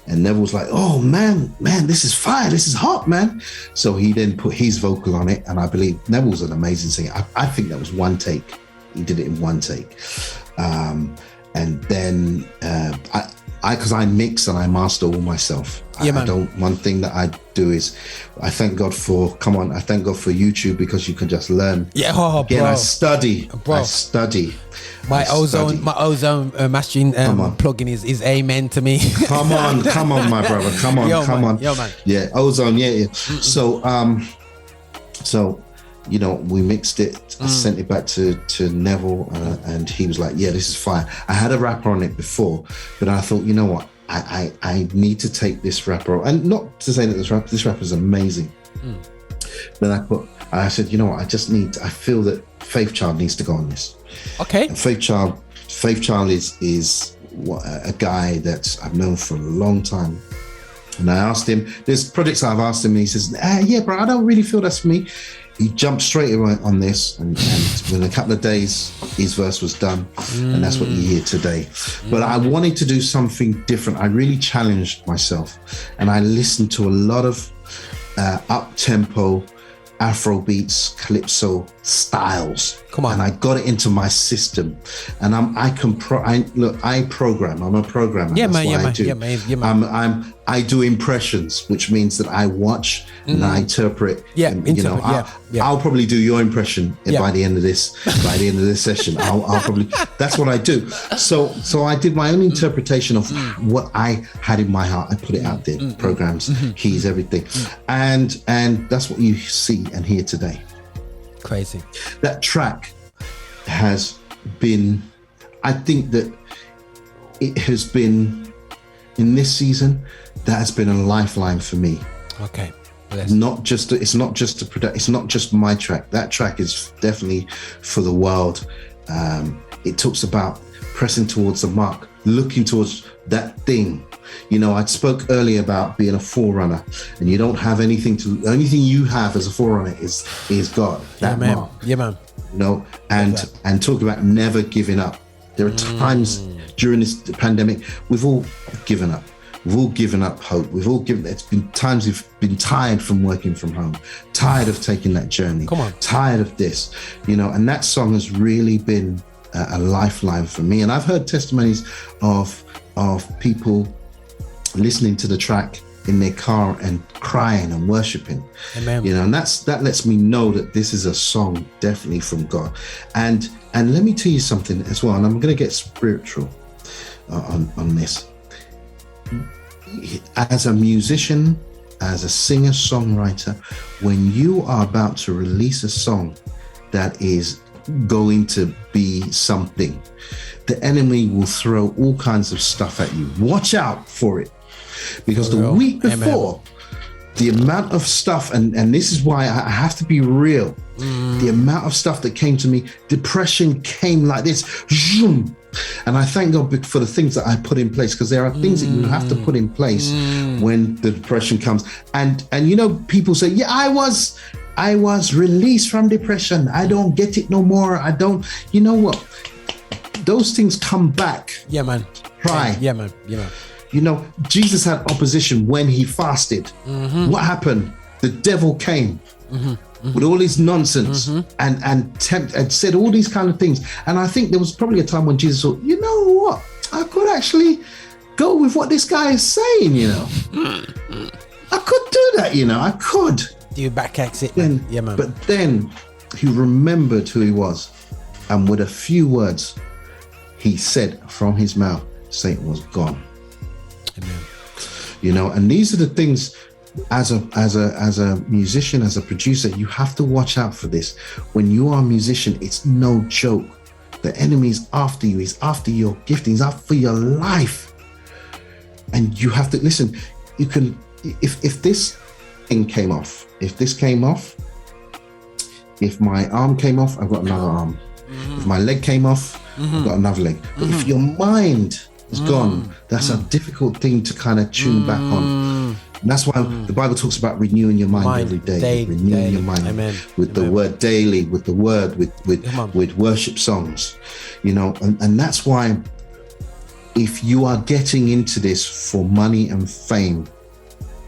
And Neville was like, oh man, this is fire, this is hot, man. So he then put his vocal on it, and I believe Neville's an amazing singer. I think that was one take. He did it in one take. And then because I mix and I master all myself. One thing that I do is I thank God for YouTube, because you can just learn. I study. My ozone mastering plugin is amen to me. Come on, my brother. Come on. Yo, man. Yeah, ozone. Yeah. So, you know, we mixed it. I sent it back to Neville, and he was like, "Yeah, this is fire." I had a rapper on it before, but I thought, you know what, I need to take this rapper, and not to say that this rapper is amazing. Then I said, you know what, I feel that Faith Child needs to go on this. Okay. And Faith Child is a guy that I've known for a long time. And I asked him, there's projects I've asked him, and he says, yeah, bro, I don't really feel that's for me. He jumped straight away on this, and within a couple of days, his verse was done, and that's what you hear today. But I wanted to do something different. I really challenged myself, and I listened to a lot of up-tempo, Afrobeats, calypso styles. Come on. And I got it into my system. And I program. I'm a programmer. Yeah, That's man. what I do. I do impressions, which means that I watch and I interpret. Yeah, and, I'll probably do your impression by the end of this. By the end of this session, I'll probably. That's what I do. So I did my own interpretation of what I had in my heart. I put it out there, programs, keys, everything, and that's what you see and hear today. Crazy. That track has been. I think that it has been in this season. That has been a lifeline for me. Okay. It's not just my track. That track is definitely for the world. It talks about pressing towards the mark, looking towards that thing. You know, I spoke earlier about being a forerunner, and you don't have anything to. The only thing you have as a forerunner is God. That mark. Yeah, man. You know, and talk about never giving up. There are times during this pandemic we've all given up. We've all given up hope. It's been times we've been tired from working from home, tired of taking that journey, tired of this, you know, and that song has really been a lifeline for me. And I've heard testimonies of people listening to the track in their car and crying and worshiping. Amen. You know, and that lets me know that this is a song definitely from God. And let me tell you something as well, and I'm going to get spiritual on this. As a musician, as a singer-songwriter, when you are about to release a song that is going to be something, the enemy will throw all kinds of stuff at you. Watch out for it. Because the week before, the amount of stuff, and this is why I have to be real, the amount of stuff that came to me, depression came like this. Zoom. And I thank God for the things that I put in place, because there are things that you have to put in place when the depression comes. And you know, people say, yeah, I was released from depression. I don't get it no more. I don't, you know what? Those things come back. Yeah, man. Try. Yeah, man. You know, Jesus had opposition when he fasted. What happened? The devil came with all his nonsense and said all these kind of things. And I think there was probably a time when Jesus thought, you know what? I could actually go with what this guy is saying, you know. I could do that, you know. I could. Do you back exit? Yeah, man. But then he remembered who he was. And with a few words, he said from his mouth, Satan was gone. Amen. You know, and these are the things as a musician, as a producer, you have to watch out for this. When you are a musician, it's no joke. The enemy is after you. He's after your gifting. He's after your life. And you have to listen. You can, if this thing came off, if my arm came off, I've got another arm. If my leg came off, I've got another leg. But if your mind is gone, that's a difficult thing to kind of tune back on. And that's why the Bible talks about renewing your mind every day. Renewing your mind. Amen. With the word daily, with the word, with worship songs, you know, and that's why if you are getting into this for money and fame,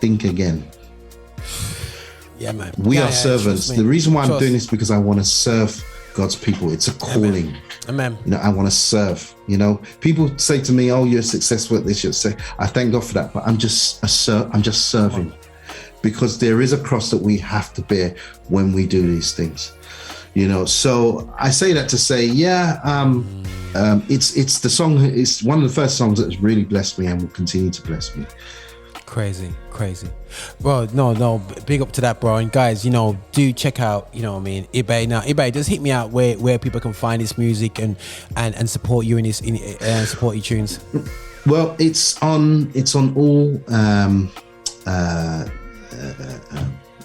think again. Yeah, man. We are servants. The reason why I'm doing this is because I want to serve God's people. It's a calling. Amen. You know, I want to serve. You know, people say to me, "Oh, you're successful at this." You say, "I thank God for that," but I'm just serving, because there is a cross that we have to bear when we do these things. You know, so I say that to say, it's the song. It's one of the first songs that has really blessed me and will continue to bless me. Crazy. Bro, no, big up to that, bro. And guys, you know, do check out, you know what I mean, Ibe. Now, Ibe, just hit me out where people can find this music and support you in this, support your tunes. Well, it's on all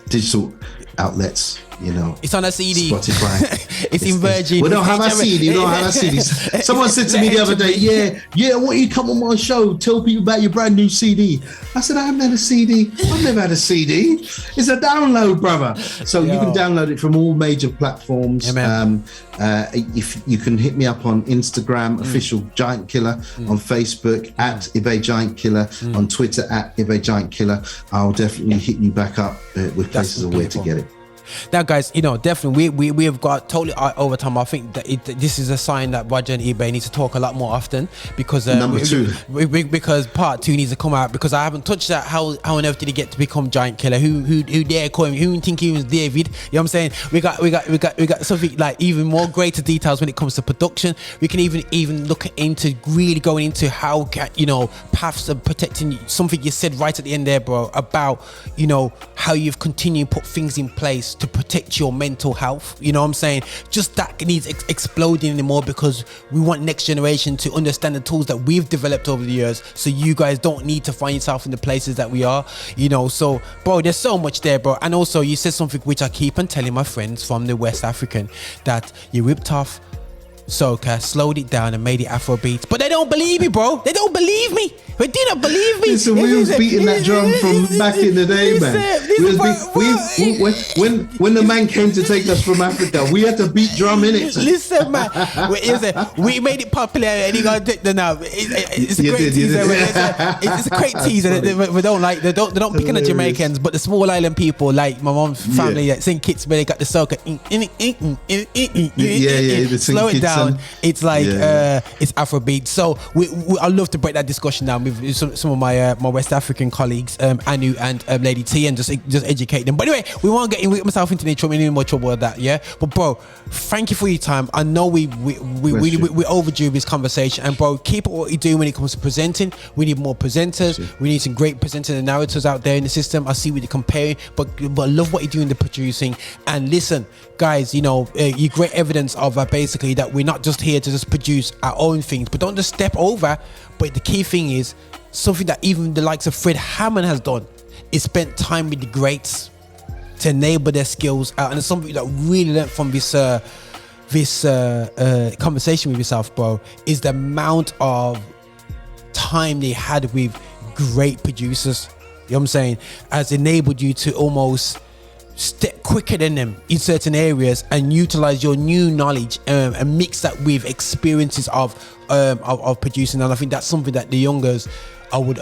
digital outlets. It's on a CD. Spotify. It's in Virgin. We don't have a CD. We don't have a CD. Someone said to me the other day, yeah, why don't you come on my show? Tell people about your brand new CD. I said, I haven't had a CD. I've never had a CD. It's a download, brother. So you can download it from all major platforms. If you can hit me up on Instagram, official Giant Killer, on Facebook at Ibe Giantkiller, on Twitter at Ibe Giantkiller. I'll definitely hit you back up with places of where to get it. Now, guys, definitely we have got totally over time. I think that this is a sign that Roger and Ibe need to talk a lot more often, because Number two. Because part 2 needs to come out, because I haven't touched that. How on earth did he get to become Giant Killer? Who dare call him? Who think he was David? You know what I'm saying? We got something like even more greater details when it comes to production. We can even look into really going into how paths of protecting something you said right at the end there, bro, about how you've continued to put things in place to protect your mental health. You know what I'm saying? Just that needs exploding anymore, because we want next generation to understand the tools that we've developed over the years, so you guys don't need to find yourself in the places that we are. So bro, there's so much there, bro. And also you said something which I keep on telling my friends from the West African, that you ripped off soca, slowed it down and made it Afrobeats, but they don't believe me, bro. They don't believe me. They did not believe me. Listen, we was beating that drum from back in the day, man. When the man came to take us from Africa, we had to beat drum in it. Listen, man, we made it popular, and you gotta take the now. It's a great teaser. It's a great teaser. They don't pick on the Jamaicans, but the small island people, like my mom's family, that sing kits where they got the soca. Slow it down. It's like it's Afrobeat. So I love to break that discussion down with some of my West African colleagues, Anu and Lady T, and just educate them. But anyway, we won't get myself into any more trouble with that, yeah. But bro, thank you for your time. I know we overdue this conversation, and bro, keep it what you do when it comes to presenting. We need more presenters. We need some great presenters and narrators out there in the system. I see what you're comparing, but I love what you're doing, the producing. And listen, guys, you're great evidence of basically that we're not just here to just produce our own things, but don't just step over. But the key thing is something that even the likes of Fred Hammond has done, is spent time with the greats to enable their skills out. And it's something that really learned from this conversation with yourself, bro, is the amount of time they had with great producers. You know what I'm saying? Has enabled you to almost step quicker than them in certain areas and utilize your new knowledge and mix that with experiences of producing. And I think that's something that the youngers, I would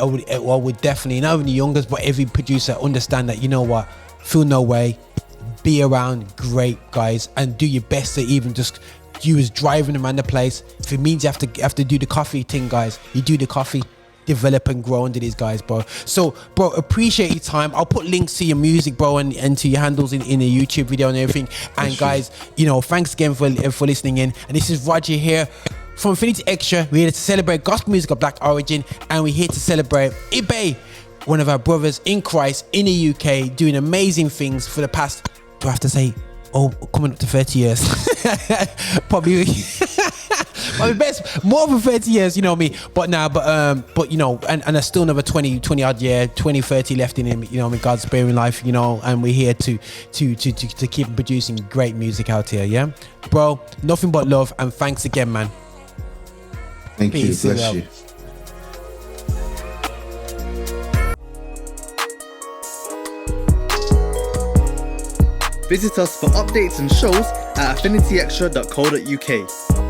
definitely, not only the youngers, but every producer understand that, feel no way, be around great guys and do your best to even just use driving them around the place. If it means you have to do the coffee thing, guys, you do the coffee. Develop and grow under these guys, bro. So, bro, appreciate your time. I'll put links to your music, bro, and to your handles in the YouTube video and everything. And guys, thanks again for listening in. And this is Roger here from Infinity Xtra. We're here to celebrate gospel music of black origin, and we're here to celebrate Ibe, one of our brothers in Christ in the UK, doing amazing things for the past, do I have to say, coming up to 30 years. Probably best, more than 30 years, you know me. But and there's still another 20 odd year, 20, 30 left in him, God's sparing life, and we're here to keep producing great music out here, yeah? Bro, nothing but love, and thanks again, man. Thank Peace, you, bless you. Visit us for updates and shows at affinityextra.co.uk.